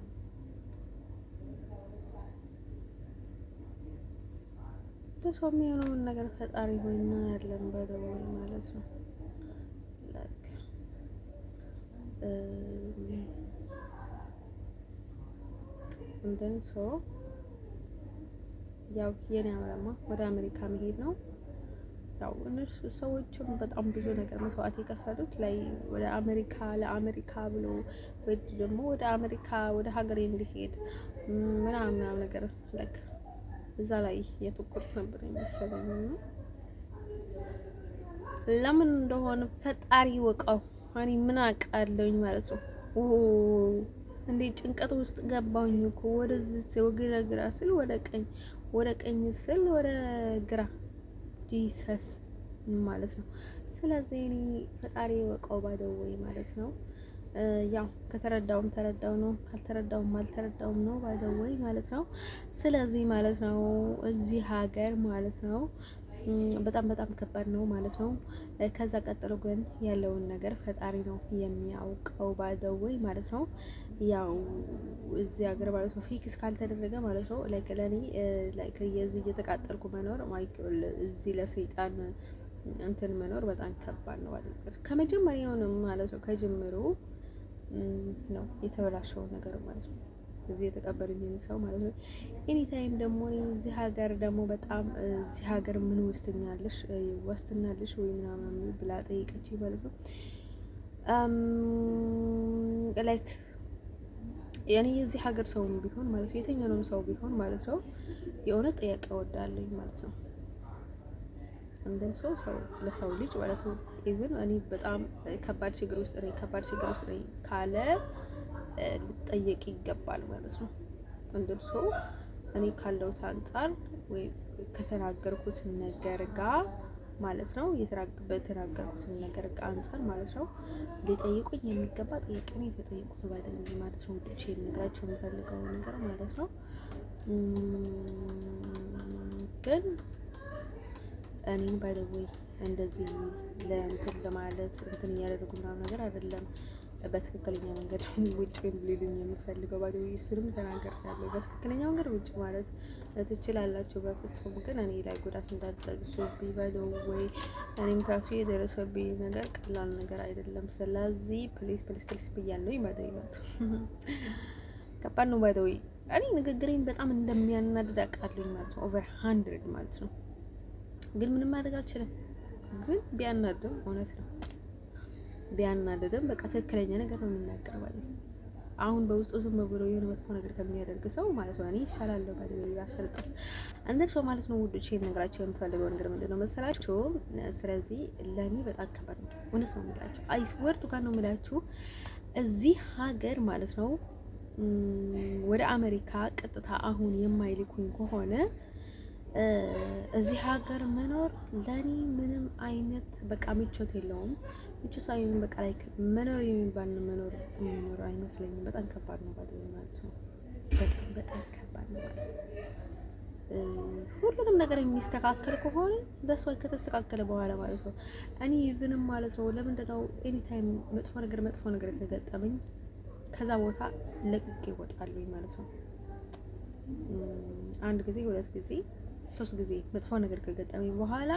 [SPEAKER 1] ለሰው የሚሆነውን ነገር ፈጣሪ ሆይና ያለን ባለው ማለት ነው። እንደን ሰው ያው የኔ አላማ ወደ አሜሪካ መሄድ ነው። ያው እነሱ ሰዎችም በጣም ብዙ ነገር መስዋዕት የከፈሉት ላይ ወደ ለአሜሪካ ብሎ ወይ ደግሞ ወደ አሜሪካ ወደ ሀገሬ እንዲሄድ ምናምን ነገር ለክ እዛ ላይ የትኩረት ነበር የሚሰለኝ ነው። ለምን እንደሆነ ፈጣሪ ወቀው እኔ ምን አውቃለሁኝ ማለት ነው። እንዴ ጭንቀት ውስጥ ገባሁኝ እኮ ወደዚህ ወደ ግራ ስል ወደ ቀኝ፣ ወደ ቀኝ ስል ወደ ግራ ጂሰስ ማለት ነው። ስለዚህ እኔ ፈጣሪ ወቀው ባደወይ ማለት ነው። ያው ከተረዳውም ተረዳው ነው፣ ካልተረዳውም አልተረዳውም ነው ባደወይ ማለት ነው። ስለዚህ ማለት ነው እዚህ ሀገር ማለት ነው በጣም በጣም ከባድ ነው ማለት ነው። ከዛ ቀጥሎ ግን ያለውን ነገር ፈጣሪ ነው የሚያውቀው ባይዘወይ ማለት ነው። ያው እዚህ ሀገር ማለት ነው ፊክስ ካልተደረገ ማለት ነው ላይክ ለኔ ላይክ የዚህ እየተቃጠልኩ መኖር ማይክል እዚህ ለሰይጣን እንትን መኖር በጣም ከባድ ነው ማለት ነው። ከመጀመሪያውንም ማለት ነው ከጅምሩ ነው የተበላሸው ነገር ማለት ነው። እዚህ የተቀበሉኝ ሰው ማለት ነው። ኤኒ ታይም ደግሞ እዚህ ሀገር ደግሞ በጣም እዚህ ሀገር ምን ወስትናለሽ ወይ ምናምን ብላ ጠይቀች ማለት ነው። ላይክ ያኔ የዚህ ሀገር ሰው ቢሆን ማለት ነው የትኛውም ሰው ቢሆን ማለት ነው የእውነት ጥያቄ እወዳለሁ ማለት ነው። እንደን ሰው ለሰው ልጅ ማለት ነው ኢቭን እኔ በጣም ከባድ ችግር ውስጥ ነኝ ካለ ልጠየቅ ይገባል ማለት ነው። እንደሱ እኔ ካለሁት አንፃር ወይ ከተናገርኩት ነገር ጋር ማለት ነው የተናገርኩት ነገር ጋር አንፃር ማለት ነው ሊጠይቁኝ የሚገባ ጥያቄ ነው የተጠየቁት ባይደኝ ማለት ነው። ውጪ ልነግራቸው የምፈልገው ነገር ማለት ነው። ግን እኔን ባይደወይ እንደዚህ ለእንትን ለማለት እንትን እያደረጉ ምናምን ነገር አይደለም። በትክክለኛ መንገድ ውጭ ሊሉኝ የምፈልገው ባዶ እሱንም ተናግሬያለሁ። በትክክለኛ መንገድ ውጭ ማለት ትችላላችሁ በፍጹም ግን እኔ ላይ ጉዳት እንዳታደርሱብኝ ባዶ ወይ እኔም ከራሱ የደረሰብኝ ነገር ቀላል ነገር አይደለም። ስለዚህ ፕሊስ ብያለሁ ባዶ ይመጡ ከባድ ነው። ባዶ እኔ ንግግሬን በጣም እንደሚያናድድ አውቃለሁ ማለት ነው። ኦቨር 100 ማለት ነው። ግን ምንም ማድረግ አልችልም። ግን ቢያናድም እውነት ነው ቢያናደደም በቃ ትክክለኛ ነገር ነው የምናገረው ማለት ነው። አሁን በውስጡ ዝም ብሎ የሆነ መጥፎ ነገር ከሚያደርግ ሰው ማለት ነው እኔ ይሻላለሁ ባይደል ያስተልጥፍ እንደዚህ ሰው ማለት ነው። ውዶቼ ነገራቸው የምፈልገው ነገር ምንድነው መሰላችሁ? ስለዚህ ለኔ በጣም ከባድ ነው እውነት ነው የምላችሁ። አይስወርቱ ጋር ነው የምላችሁ እዚህ ሀገር ማለት ነው ወደ አሜሪካ ቀጥታ አሁን የማይልኩኝ ከሆነ እዚህ ሀገር መኖር ለኔ ምንም አይነት በቃ ምቾት የለውም። ምቾት ሳይሆን በቃ ላይክ መኖር የሚባል መኖር አይመስለኝም። በጣም ከባድ ነው ማለት ነው። በጣም ከባድ ነው ማለት ሁሉንም ነገር የሚስተካከል ከሆነ ደስ ወይ ከተስተካከለ በኋላ ማለት ነው እኔ ኢቭንም ማለት ነው ለምንድነው ኤኒ ታይም መጥፎ ነገር ከገጠመኝ ከዛ ቦታ ለቅቄ እወጣለሁ ማለት ነው። አንድ ጊዜ ሁለት ጊዜ 3 ጊዜ መጥፎ ነገር ከገጠመኝ በኋላ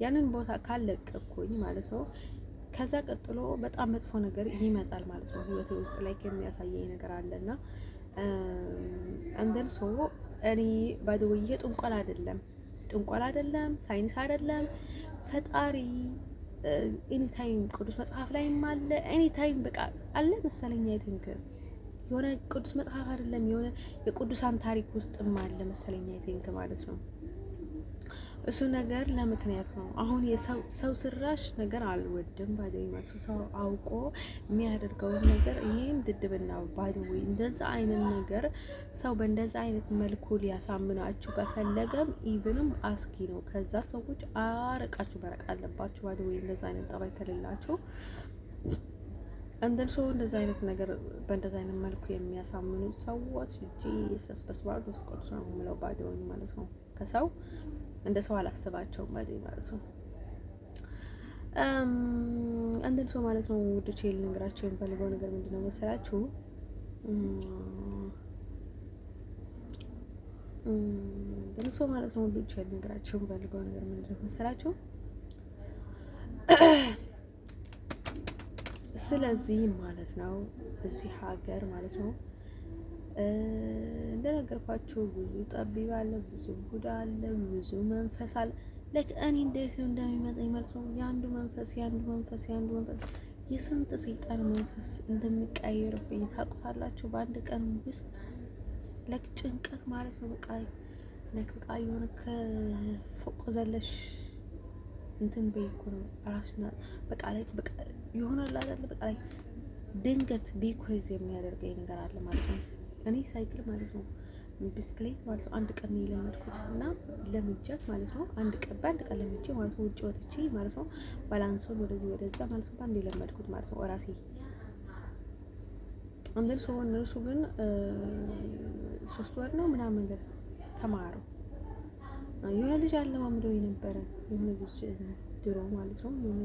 [SPEAKER 1] ያንን ቦታ ካለቀኩኝ ማለት ነው ከዛ ቀጥሎ በጣም መጥፎ ነገር ይመጣል ማለት ነው። ህይወቴ ውስጥ ላይ የሚያሳየኝ ነገር አለና እንደን ሶ እኔ ባይ ዘ ዌይ ጥንቆላ አይደለም ሳይንስ አይደለም ፈጣሪ ኤኒ ታይም ቅዱስ መጽሐፍ ላይም አለ ኤኒ ታይም በቃ አለ መሰለኝ አይተንከ የሆነ ቅዱስ መጽሐፍ አይደለም የሆነ የቅዱሳን ታሪክ ውስጥም አለ መሰለኝ አይተንከ ማለት ነው። እሱ ነገር ለምክንያት ነው። አሁን የሰው ስራሽ ነገር አልወድም ባይደይ ማለት ሰው አውቆ የሚያደርገው ነገር ይሄም ድድብናው ባይደይ እንደዛ አይነት ነገር ሰው በእንደዛ አይነት መልኩ ሊያሳምናችሁ ከፈለገም ኢቭንም አስጊ ነው። ከዛ ሰዎች አረቃችሁ መራቅ አለባችሁ ባይደይ እንደዛ አይነት ጠባይ ከሌላችሁ እንደን ሰው እንደዛ አይነት ነገር በእንደዛ አይነት መልኩ የሚያሳምኑ ሰዎች ጂሰስ በስባል ወስቆት ነው የምለው ባይደይ ማለት ነው። ከሰው እንደ ሰው አላስባቸውም ማለት ነው። እንደን ሰው ማለት ነው ውዶቼ ልነግራችሁ የምፈልገው ነገር ምንድነው መሰላችሁ? እንደን ሰው ማለት ነው ውዶቼ ልነግራችሁ የምፈልገው ነገር ምንድነው መሰላችሁ? ስለዚህ ማለት ነው እዚህ ሀገር ማለት ነው እንደነገርኳችሁ ብዙ ጠቢብ አለ፣ ብዙ ቡዳ አለ፣ ብዙ መንፈስ አለ። ላይክ እኔ እንዴት እንደሚመጣኝ ማለት ነው። የአንዱ መንፈስ የስንት ሰይጣን መንፈስ እንደሚቀያየርብኝ ታውቁታላችሁ በአንድ ቀን ውስጥ። ላይክ ጭንቀት ማለት ነው። በቃ ላይክ በቃ የሆነ ከፎቅ ዘለሽ እንትን በይኩ ነው ራስና በቃ ላይክ በቃ ይሆናል አይደል? በቃ ላይ ድንገት ቢኩሬዝ የሚያደርገኝ ነገር አለ ማለት ነው። እኔ ሳይክል ማለት ነው ብስክሌት ማለት ነው አንድ ቀን ነው የለመድኩት እና ለምጃት ማለት ነው በአንድ ቀን ለምጄ ማለት ነው ውጭ ወጥቼ ማለት ነው ባላንሱን ወደዚህ ወደዛ ማለት ነው በአንድ የለመድኩት ማለት ነው ራሴ። አንደር ሰው እነሱ ግን 3 ወር ነው ምናምን ነገር ተማሩ። የሆነ ልጅ አለማምደው የነበረ የሆነ ልጅ ድሮ ማለት ነው የሆነ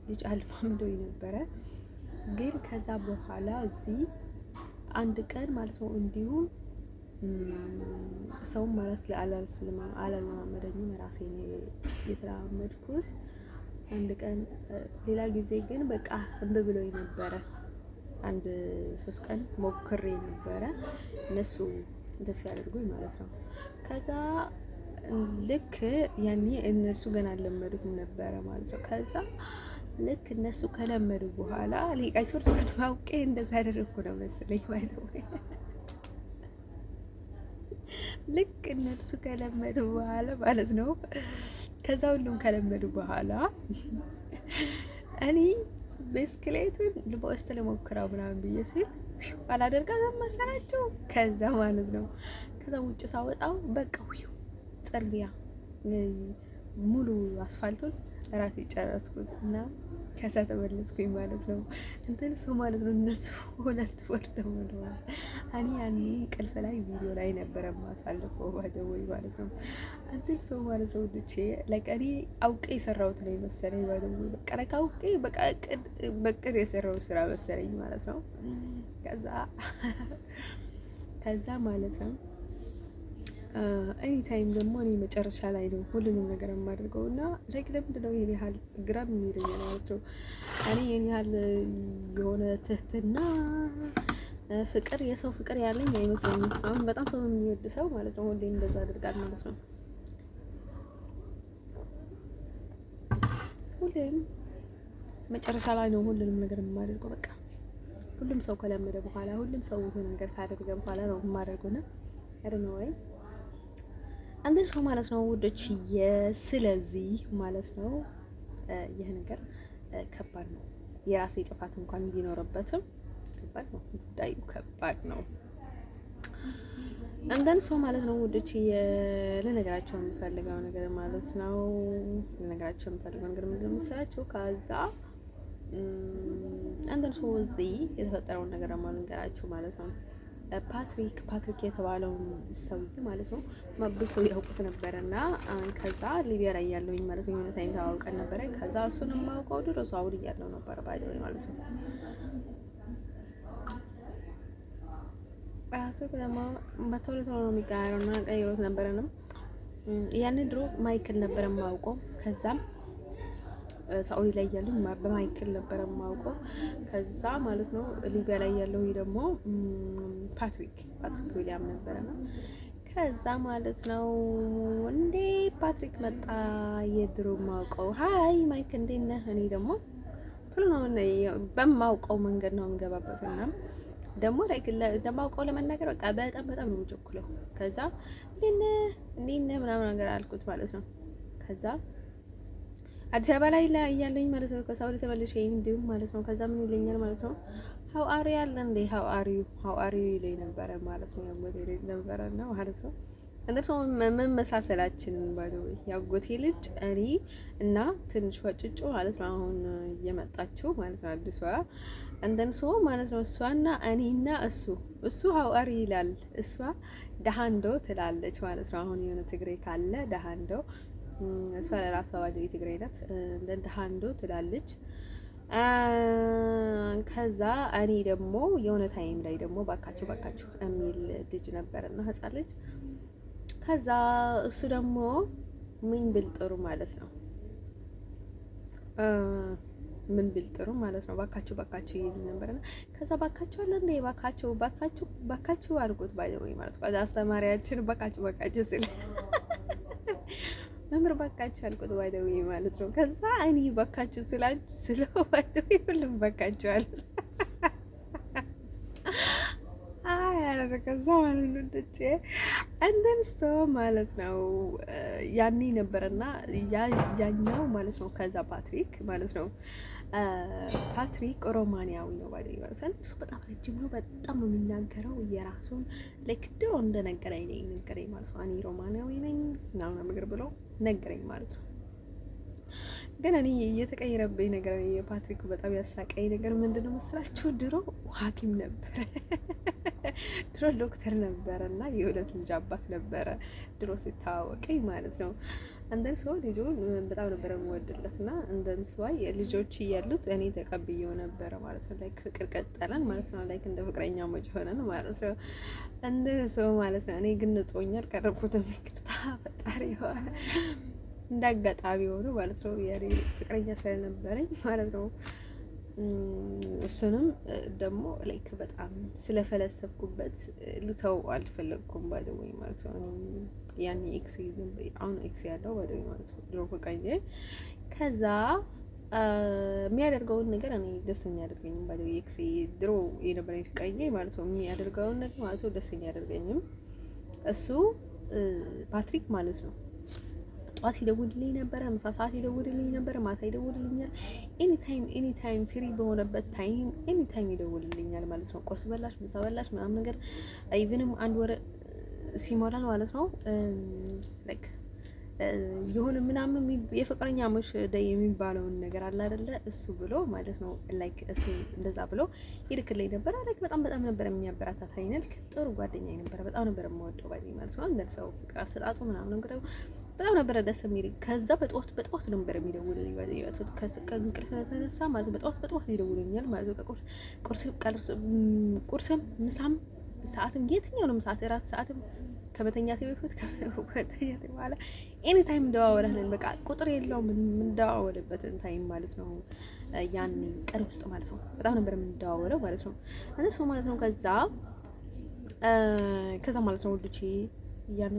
[SPEAKER 1] ልጅ አለማምደው የነበረ ግን ከዛ በኋላ እዚህ አንድ ቀን ማለት ነው እንዲሁም ሰው ማለት አላለማመደኝም ራሴ ነው የተላመድኩት። አንድ ቀን ሌላ ጊዜ ግን በቃ እምቢ ብሎኝ ነበረ። አንድ 3 ቀን ሞክሬ ነበረ እነሱ ደስ ያደርጉኝ ማለት ነው። ከዛ ልክ ያኔ እነሱ ገና አልለመዱትም ነበረ ማለት ነው። ከዛ ልክ እነሱ ከለመዱ በኋላ ሊቃይ ሶርት ማውቄ እንደዛ ያደረኩ ነው መሰለኝ ማለት ነው። ልክ እነሱ ከለመዱ በኋላ ማለት ነው። ከዛ ሁሉም ከለመዱ በኋላ እኔ ብስክሌቱን ልበውስጥ ለሞክረው ምናምን ብዬ ሲል አላደርጋትም መሰላቸው። ከዛ ማለት ነው ከዛ ውጭ ሳወጣው በቃ ጥርጊያ ሙሉ አስፋልቱን ራሴ ጨረስኩት እና ከዛ ተመለስኩኝ ማለት ነው። እንትን ሰው ማለት ነው እነሱ 2 ወር ተሞልተዋል። እኔ ያኔ ቅልፍ ላይ ቪዲዮ ላይ ነበረ ማሳልፈው ባደወይ ማለት ነው። እንትን ሰው ማለት ነው ልጄ ለቀሪ አውቄ የሰራሁት ነው መሰለኝ ባደወይ በቃ ለካውቄ በቅድ የሰራው ስራ መሰለኝ ማለት ነው። ከዛ ማለት ነው ኤኒ ታይም ደግሞ እኔ መጨረሻ ላይ ነው ሁሉንም ነገር የማደርገው እና ላይክ ለምንድን ነው ይሄን ያህል ግራም የሚሄደኝ ማለት ነው። እኔ ይሄን ያህል የሆነ ትህትና ፍቅር የሰው ፍቅር ያለኝ አይመስለኝም። አሁን በጣም ሰው የሚወድ ሰው ማለት ነው ሁሌ እንደዛ አድርጋል ማለት ነው። ሁሌም መጨረሻ ላይ ነው ሁሉንም ነገር የማደርገው። በቃ ሁሉም ሰው ከለመደ በኋላ ሁሉም ሰው የሆነ ነገር ካደረገ በኋላ ነው የማደርገው ነው አይደል ወይ አንደር ሰው ማለት ነው ውዶች። ስለዚህ ማለት ነው ይህ ነገር ከባድ ነው። የራሴ ጥፋት እንኳን ቢኖርበትም ከባድ ነው፣ ጉዳዩ ከባድ ነው። አንደን ሰው ማለት ነው ውዶች ለነገራቸው የምፈልገው ነገር ማለት ነው ለነገራቸው የምፈልገው ነገር ምንድን ነው መሰላችሁ? ከዛ አንደን ሰው እዚህ የተፈጠረውን ነገር ማንገራችሁ ማለት ነው። ፓትሪክ የተባለውን ሰውዬ ማለት ነው ብዙ ያውቁት ነበረና ከዛ ሊቢያ ላይ ያለውኝ ማለት ነው የሆነ ታይም ታውቀን ነበረ። ከዛ እሱን የማውቀው ድሮ ሳውዲ ያለው ነበር ባይደው ማለት ነው። ፓትሪክ ደግሞ በቶሎ ነው የሚቀየረውና ቀይሮት ነበረና ያን ድሮ ማይክል ነበር የማውቀው። ከዛም ሳኡዲ ላይ ያለው በማይክል ነበር የማውቀው። ከዛ ማለት ነው ሊቢያ ላይ ያለው ደግሞ ፓትሪክ ዊሊያም ነበርና ከዛ ማለት ነው እንዴ ፓትሪክ መጣ የድሮ ማውቀው ሃይ ማይክ እንዴት ነህ? እኔ ደግሞ ቶሎ ነው በማውቀው መንገድ ነው የምገባበትና ደግሞ ላይክ ለማውቀው ለመናገር በቃ በጣም ነው የምቸኩለው። ከዛ እንዴት ነህ ምናምን ነገር አልኩት ማለት ነው። ከዛ አዲስ አበባ ላይ ያለኝ ማለት ነው ከሳውዲ ተመልሼ እንዲሁም ማለት ነው። ከዛ ምን ይለኛል ማለት ነው ሃው አር ዩ ያለ እንዴ ሃው አር ዩ ይለኝ ነበረ ማለት ነው። ያጎቴ ልጅ ነበረና ማለት ነው እንደሱ መመሳሰላችን ባለው ያጎቴ ልጅ እኔ እና ትንሽ ወጭጮ ማለት ነው አሁን እየመጣችው ማለት ነው አዲሷ እንደንሶ ማለት ነው እሷና እኔና እሱ ሃው አር ዩ ይላል፣ እሷ ደሃንዶ ትላለች ማለት ነው። አሁን የሆነ ትግሬ ካለ ደሃንዶ እሷ ለራሷ ዋጅ ትግሬ ናት እንደ ደሃንዶ ትላለች። ከዛ እኔ ደግሞ የሆነ ታይም ላይ ደግሞ ባካችሁ የሚል ልጅ ነበርና ህፃን ልጅ። ከዛ እሱ ደግሞ ምን ብል ጥሩ ማለት ነው ምን ብል ጥሩ ማለት ነው ባካችሁ ይል ነበርና ከዛ ባካችሁ አለ እንዴ ባካችሁ አልኩት ባይዘው ማለት ነው። ከዛ አስተማሪያችን ባካችሁ ሲል መምህር በቃችሁ አልኩት ባይደው ማለት ነው። ከዛ እኔ በቃችሁ ስላችሁ ስለው ባይደው ሁሉም በቃችኋል ከዛ ማለት ነው ደጭ እንደን ሰው ማለት ነው ያኔ ነበርና ያኛው ማለት ነው። ከዛ ፓትሪክ ማለት ነው ፓትሪክ ሮማንያዊ ነው ባይደው ማለት ነው። እሱ በጣም ረጅም ነው፣ በጣም ነው የሚናገረው የራሱን ላይክ ድሮ እንደነገረኝ ነው ነገረኝ ማለት ነው። እኔ ሮማንያዊ ነኝ ምናምን ነገር ብሎ ነገረኝ ማለት ነው። ግን እኔ እየተቀየረብኝ ነገር የፓትሪክ በጣም ያሳቀኝ ነገር ምንድነው መሰላችሁ? ድሮ ሐኪም ነበረ ድሮ ዶክተር ነበረ እና የሁለት ልጅ አባት ነበረ ድሮ ሲታወቀኝ ማለት ነው። አንደን ሰው ልጁን በጣም ነበረ የምወድለት እና እንደን ሰው ልጆች እያሉት እኔ ተቀብዬው ነበረ ማለት ነው። ላይክ ፍቅር ቀጠለን ማለት ነው። ላይክ እንደ ፍቅረኛ ሞጅ ሆነን ማለት ነው። እንደን ሰው ማለት ነው። እኔ ግን ንጾኛል ቀረብኩትም ይቅርታ ፈጣሪ ሆነ እንዳጋጣሚ ሆኖ ማለት ነው። ያኔ ፍቅረኛ ስለነበረኝ ማለት ነው። እሱንም ደግሞ ላይክ በጣም ስለፈለሰፍኩበት ልተው አልፈለግኩም ባይደው ማለት ነው። ያኔ ኤክስ አሁን ኤክስ ያለው ባይደው ማለት ነው ድሮ ፍቅረኛ። ከዛ የሚያደርገውን ነገር እኔ ደስተኛ ያደርገኝም ባይደው ኤክስ ድሮ የነበረኝ ፍቅረኛ ማለት ነው። የሚያደርገውን ነገር ማለት ነው ደስተኛ ያደርገኝም እሱ ፓትሪክ ማለት ነው። ጧት ይደውልልኝ ነበረ፣ ምሳ ሰዓት ይደውልልኝ ነበረ፣ ማታ ይደውልልኛል። ኤኒታይም ፍሪ በሆነበት ታይም ኤኒታይም ይደውልልኛል ማለት ነው። ቁርስ በላሽ፣ ምሳ በላሽ ምናምን ነገር ኢቭንም አንድ ወር ሲሞላል ማለት ነው ላይክ የሆነ ምናምን የፍቅረኛሞች ደይ የሚባለውን ነገር አለ አይደለ? እሱ ብሎ ማለት ነው ላይክ እሱ እንደዛ ብሎ ይልክልኝ ነበር። ላይክ በጣም ነበር የሚያበረታታኝ። ልክ ጥሩ ጓደኛዬ ነበር። በጣም ነበር የምወደው ባይ ማለት ነው። እንደ ሰው ፍቅር አሰጣጡ ምናምን ነገር በጣም ነበረ ደስ የሚለኝ። ከዛ በጠዋት ነበር የሚደውልልኝ ባይ ከእንቅልፍ ተነሳ ማለት ነው። በጠዋት ይደውልኛል ማለት ነው። ቁርስም ምሳም ሰዓትም የትኛውንም ሰዓት እራት ሰዓትም ከመተኛቴ በፊት ከመተኛቴ በኋላ ኤኒ ታይም እንደዋወላለን። በቃ ቁጥር የለውም የምንደዋወልበትን ታይም ማለት ነው። ያኔ ቀን ውስጥ ማለት ነው በጣም ነበር የምንደዋወለው ማለት ነው። እንደሱ ማለት ነው። ከዛ ማለት ነው ወንዶቼ ያኔ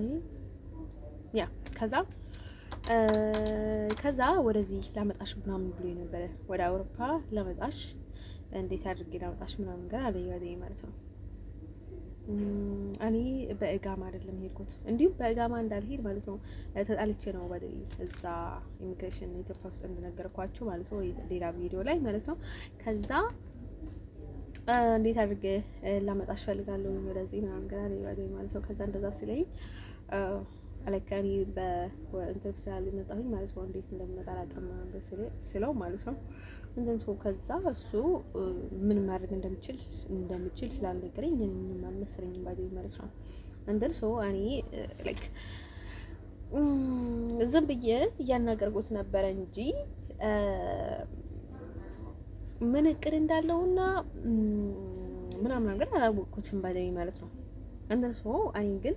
[SPEAKER 1] ከዛ ወደዚህ ላመጣሽ ምናምን ብሎ የነበረ ወደ አውሮፓ ላመጣሽ እንዴት አድርጌ ላመጣሽ ምናምን ነገር አለኝ ማለት ነው። እኔ በእጋማ አይደለም ሄድኩት። እንዲሁም በእጋማ እንዳልሄድ ማለት ነው ተጣልቼ ነው ወደ እዛ ኢሚግሬሽን ኢትዮጵያ ውስጥ እንደነገርኳቸው ማለት ነው ሌላ ቪዲዮ ላይ ማለት ነው። ከዛ እንዴት አድርጌ ላመጣሽ ፈልጋለሁ ወደዚህ ምናምን ነገር አለኝ ማለት ነው። ከዛ እንደዛ ሲለኝ አለካኒ በእንትን ስላልመጣሁኝ ማለት ነው እንዴት እንደምመጣ አላውቅም ስለው ማለት ነው እንደም ሰው ከዛ እሱ ምን ማድረግ እንደምችል ስላልነገረኝ ምንም አልመሰለኝም ባይደኝ ማለት ነው። እንደም ሰው እኔ ላይክ ዝም ብዬ እያናገርኩት ነበረ እንጂ ምን እቅድ እንዳለውና ምናምን ነገር አላወቅኩትም ባይደኝ ማለት ነው። እንደም ሰው እኔ ግን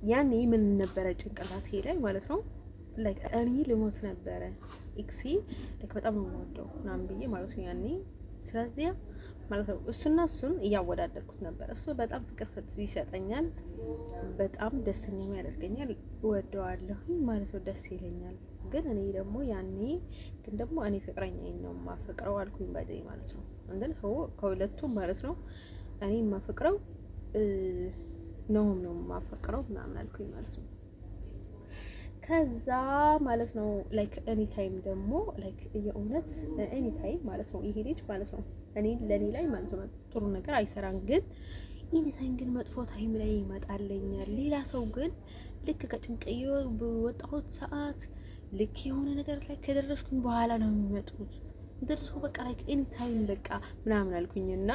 [SPEAKER 1] ያኔ ምን ነበረ ጭንቅላቴ ላይ ማለት ነው ላይክ እኔ ልሞት ነበረ ኤክሲ ላይክ በጣም ነው የምወደው ምናምን ብዬ ማለት ነው ያኔ። ስለዚህ ማለት ነው እሱን እያወዳደርኩት ነበር። እሱ በጣም ፍቅር ይሰጠኛል፣ በጣም ደስተኛ ያደርገኛል፣ እወደዋለሁ ማለት ነው፣ ደስ ይለኛል። ግን እኔ ደግሞ ያኔ ግን ደግሞ እኔ ፍቅረኛዬን ነው የማፈቅረው አልኩኝ ባይደኝ ማለት ነው። እንደን ሰው ከሁለቱም ማለት ነው እኔ የማፈቅረው ነው የማፈቅረው ምናምን አልኩኝ ማለት ነው። ከዛ ማለት ነው ላይክ ኤኒ ታይም ደግሞ ላይክ የእውነት ኤኒ ታይም ማለት ነው ይሄ ልጅ ማለት ነው ለኔ ላይ ማለት ነው ጥሩ ነገር አይሰራም፣ ግን ኤኒ ታይም ግን መጥፎ ታይም ላይ ይመጣልኛል። ሌላ ሰው ግን ልክ ከጭንቀዬ በወጣሁት ሰዓት ልክ የሆነ ነገር ላይ ከደረስኩኝ በኋላ ነው የሚመጡት። እንደርሱ በቃ ላይክ ኤኒ ታይም በቃ ምናምን አልኩኝና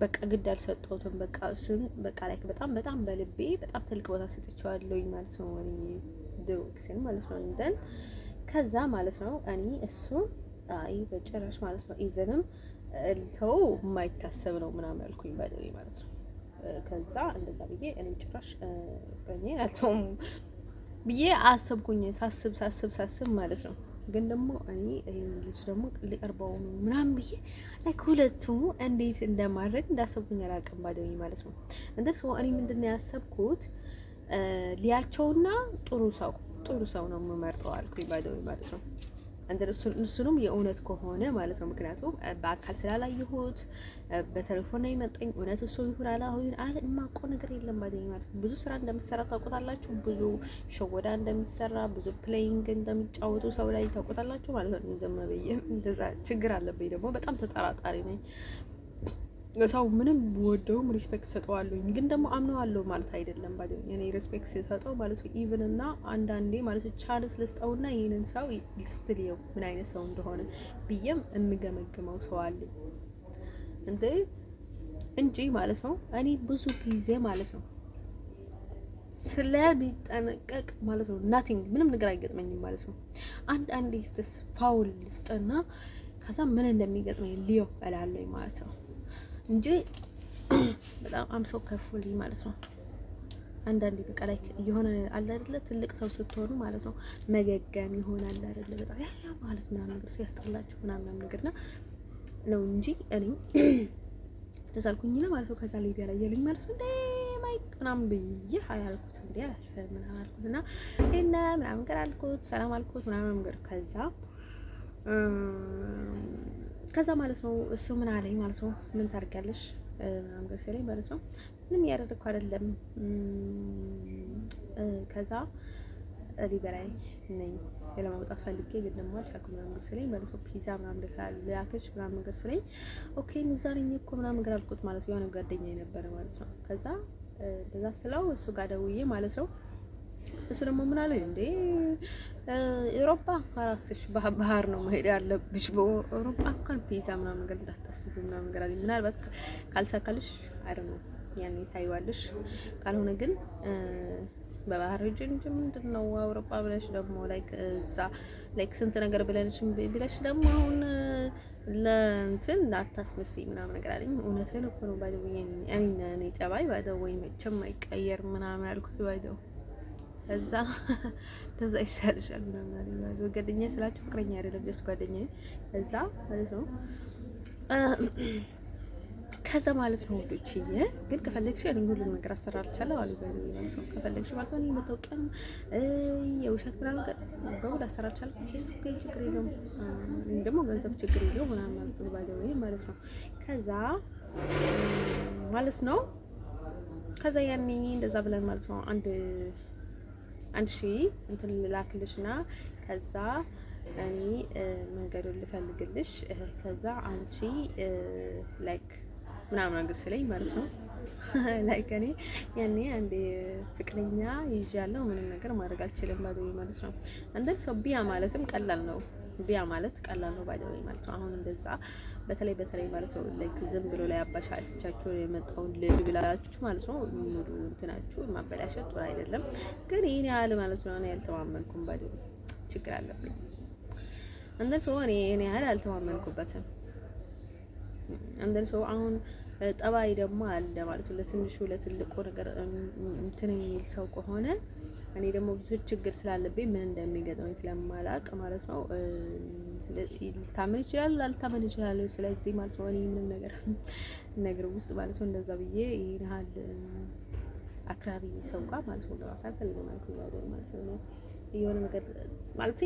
[SPEAKER 1] በቃ ግድ አልሰጠሁትም። በቃ እሱን በቃ ላይክ በጣም በልቤ በጣም ትልቅ ቦታ ሰጥቼዋለሁኝ ማለት ነው። እኔ ድሮክስን ማለት ነው እንደን ከዛ ማለት ነው እኔ እሱ አይ በጭራሽ ማለት ነው ኢቨንም ተው የማይታሰብ ነው ምናምን አልኩኝ ባይደይ ማለት ነው። ከዛ እንደዛ ብዬ እኔ ጭራሽ ፍቅረኛዬን አልተውም ብዬ አሰብኩኝ። ሳስብ ማለት ነው ግን ደግሞ እኔ ይሄን ልጅ ደግሞ ሊቀርበው ምናምን ብዬ ላይክ ሁለቱም እንዴት እንደማድረግ እንዳሰብኩኝ አላውቅም ባይደይ ማለት ነው። እንደሱ እኔ ምንድነው ያሰብኩት ሊያቸውና ጥሩ ጥሩ ሰው ነው የምመርጠው አልኩኝ ባይደው ማለት ነው። እሱንም የእውነት ከሆነ ማለት ነው። ምክንያቱም በአካል ስላላየሁት በቴሌፎን ነው የመጣኝ። እውነት እሱ ይሁን አላሁን የማውቀው ነገር የለም ባይደኝ ማለት ነው። ብዙ ስራ እንደምሰራ ታውቁታላችሁ። ብዙ ሸወዳ እንደሚሰራ፣ ብዙ ፕሌይንግ እንደሚጫወቱ ሰው ላይ ታውቁታላችሁ ማለት ነው። ዝም ብዬ እንደዛ ችግር አለብኝ ደግሞ በጣም ተጠራጣሪ ነኝ። ሰው ምንም ወደውም ሪስፔክት ሰጠዋለሁኝ፣ ግን ደግሞ አምነዋለሁ ማለት አይደለም። ባይ እኔ ሪስፔክት ሰጠው ማለት ነው ኢቭን እና አንዳንዴ ማለት ነው ቻንስ ልስጠውና ይሄንን ሰው ልስትልየው ምን አይነት ሰው እንደሆነ ብዬም እንገመግመው ሰው አለኝ እንጂ ማለት ነው። እኔ ብዙ ጊዜ ማለት ነው ስለሚጠነቀቅ ማለት ነው ናቲንግ ምንም ነገር አይገጥመኝም ማለት ነው። አንዳንዴ ስትስ ፋውል ልስጥና ከዛ ምን እንደሚገጥመኝ ሊዮ እላለሁ ማለት ነው እንጂ በጣም አምሶ ከፉል ማለት ነው። አንዳንዴ በቃ ላይ የሆነ አለ አይደለ ትልቅ ሰው ስትሆኑ ማለት ነው መገገም ይሆናል አይደለ በጣም ያ ማለት ምናምን ነገር ሲያስጠላችሁ ምናምን ነገርና ነው እንጂ እኔ ተሳልኩኝ ነው ማለት ነው። ከዛ ላይ ያለየልኝ ማለት ነው ማይክ ምናምን ብዬ አያልኩት እንዴ አልፈ ምናምን አልኩትና እና ምናምን ነገር አልኩት ሰላም አልኩት ምናምን ነገር ከዛ ማለት ነው እሱ ምን አለኝ ማለት ነው ምን ታርጋለሽ ምናምን ነገር ሲለኝ ማለት ነው ምንም ያደረኩ አይደለም። ከዛ ሊበራይ ነኝ ለማውጣት ፈልጌ ግን ደግሞ አልቻልኩም ምናምን ነገር ሲለኝ ማለት ነው ፒዛ ምናምን ልላክሽ ምናምን ነገር ሲለኝ ኦኬ ንዛሬኝ እኮ ምናምን ነገር አልኩት ማለት ነው። የሆነ ጓደኛዬ ነበረ ማለት ነው። ከዛ እንደዛ ስለው እሱ ጋር ደውዬ ማለት ነው እሱ ደግሞ ምን አለ እንዴ አውሮፓ ራስሽ ባህር ነው መሄድ ያለብሽ። በአውሮፓ እንኳን ፒዛ ምናምን ነገር እንዳታስቢ ምናምን ነገር አለኝ። ምናልባት ካልሳካልሽ አይደል ነው ያኔ ታይዋለሽ፣ ካልሆነ ግን በባህር ሂጅ እንጂ ምንድነው አውሮፓ ብለሽ ደግሞ ላይክ እዛ ላይክ ስንት ነገር ብለሽ ደግሞ አሁን ለእንትን እንዳታስመስይ ምናምን ነገር አለኝ። እውነቴን እኮ ነው ባይደው እኔ ጠባይ ባይደው ወይ መቼም አይቀየር ምናምን አልኩት ባይደው እዛ እንደዛ ይሻልሻል ምናምን አለኝ ማለት ነው። ጓደኛዬ ስላችሁ ፍቅረኛ አይደለም ጀስት ጓደኛዬ እዛ ማለት ነው። ከዛ ማለት ነው ወዶችዬ ግን ከፈለግሽ እኔ ሁሉን ነገር አሰራልቻለሁ አሉ ማለት ነው። ከፈለግሽ ማለት ነው መታወቂያ የውሸት ምናምን በሙሉ አሰራልቻለሁ ችግር የለውም ደግሞ ገንዘብ ችግር የለውም ምናምን ማለት ነው ባይደው ማለት ነው። ከዛ ማለት ነው ከዛ ያኔ እንደዛ ብለን ማለት ነው አንድ ሺህ እንትን ልላክልሽና ከዛ እኔ መንገዱን ልፈልግልሽ ከዛ አንቺ ላይክ ምናምን ነገር ስለኝ ማለት ነው ላይክ እኔ ያኔ አንዴ ፍቅረኛ ይዣለሁ ምንም ነገር ማድረግ አልችልም ማለት ነው። አንደን ሰው ቢያ ማለትም ቀላል ነው። ቢያ ማለት ቀላል ነው ባይደው ማለት ነው። አሁን እንደዛ በተለይ ማለት ነው ላይክ ዝም ብሎ ላይ አባሻቻችሁ የመጣውን ልጅ ብላችሁ ማለት ነው ሙሉ እንትናችሁ ማበላሸት ጥሩ አይደለም። ግን ይሄን ያህል ማለት ነው እኔ ያልተማመንኩም ባይደው ችግር አለብኝ እንደ ሰው እኔ ያህል አልተማመንኩበትም። እንደ ሰው አሁን ጠባይ ደግሞ አለ ማለት ነው። ለትንሹ ለትልቁ ነገር እንትን የሚል ሰው ከሆነ እኔ ደግሞ ብዙ ችግር ስላለብኝ ምን እንደሚገጥመኝ ስለማላውቅ ማለት ነው ልታመን ይችላል ላልታመን ይችላል። ስለዚህ ማለት ነው እኔ ምንም ነገር ውስጥ ማለት ነው እንደዛ ብዬ ይሄን ያህል አክራሪ ሰው ጋር ማለት ነው ለማሳከል ማለት ነው የሆነ ነገር ማለት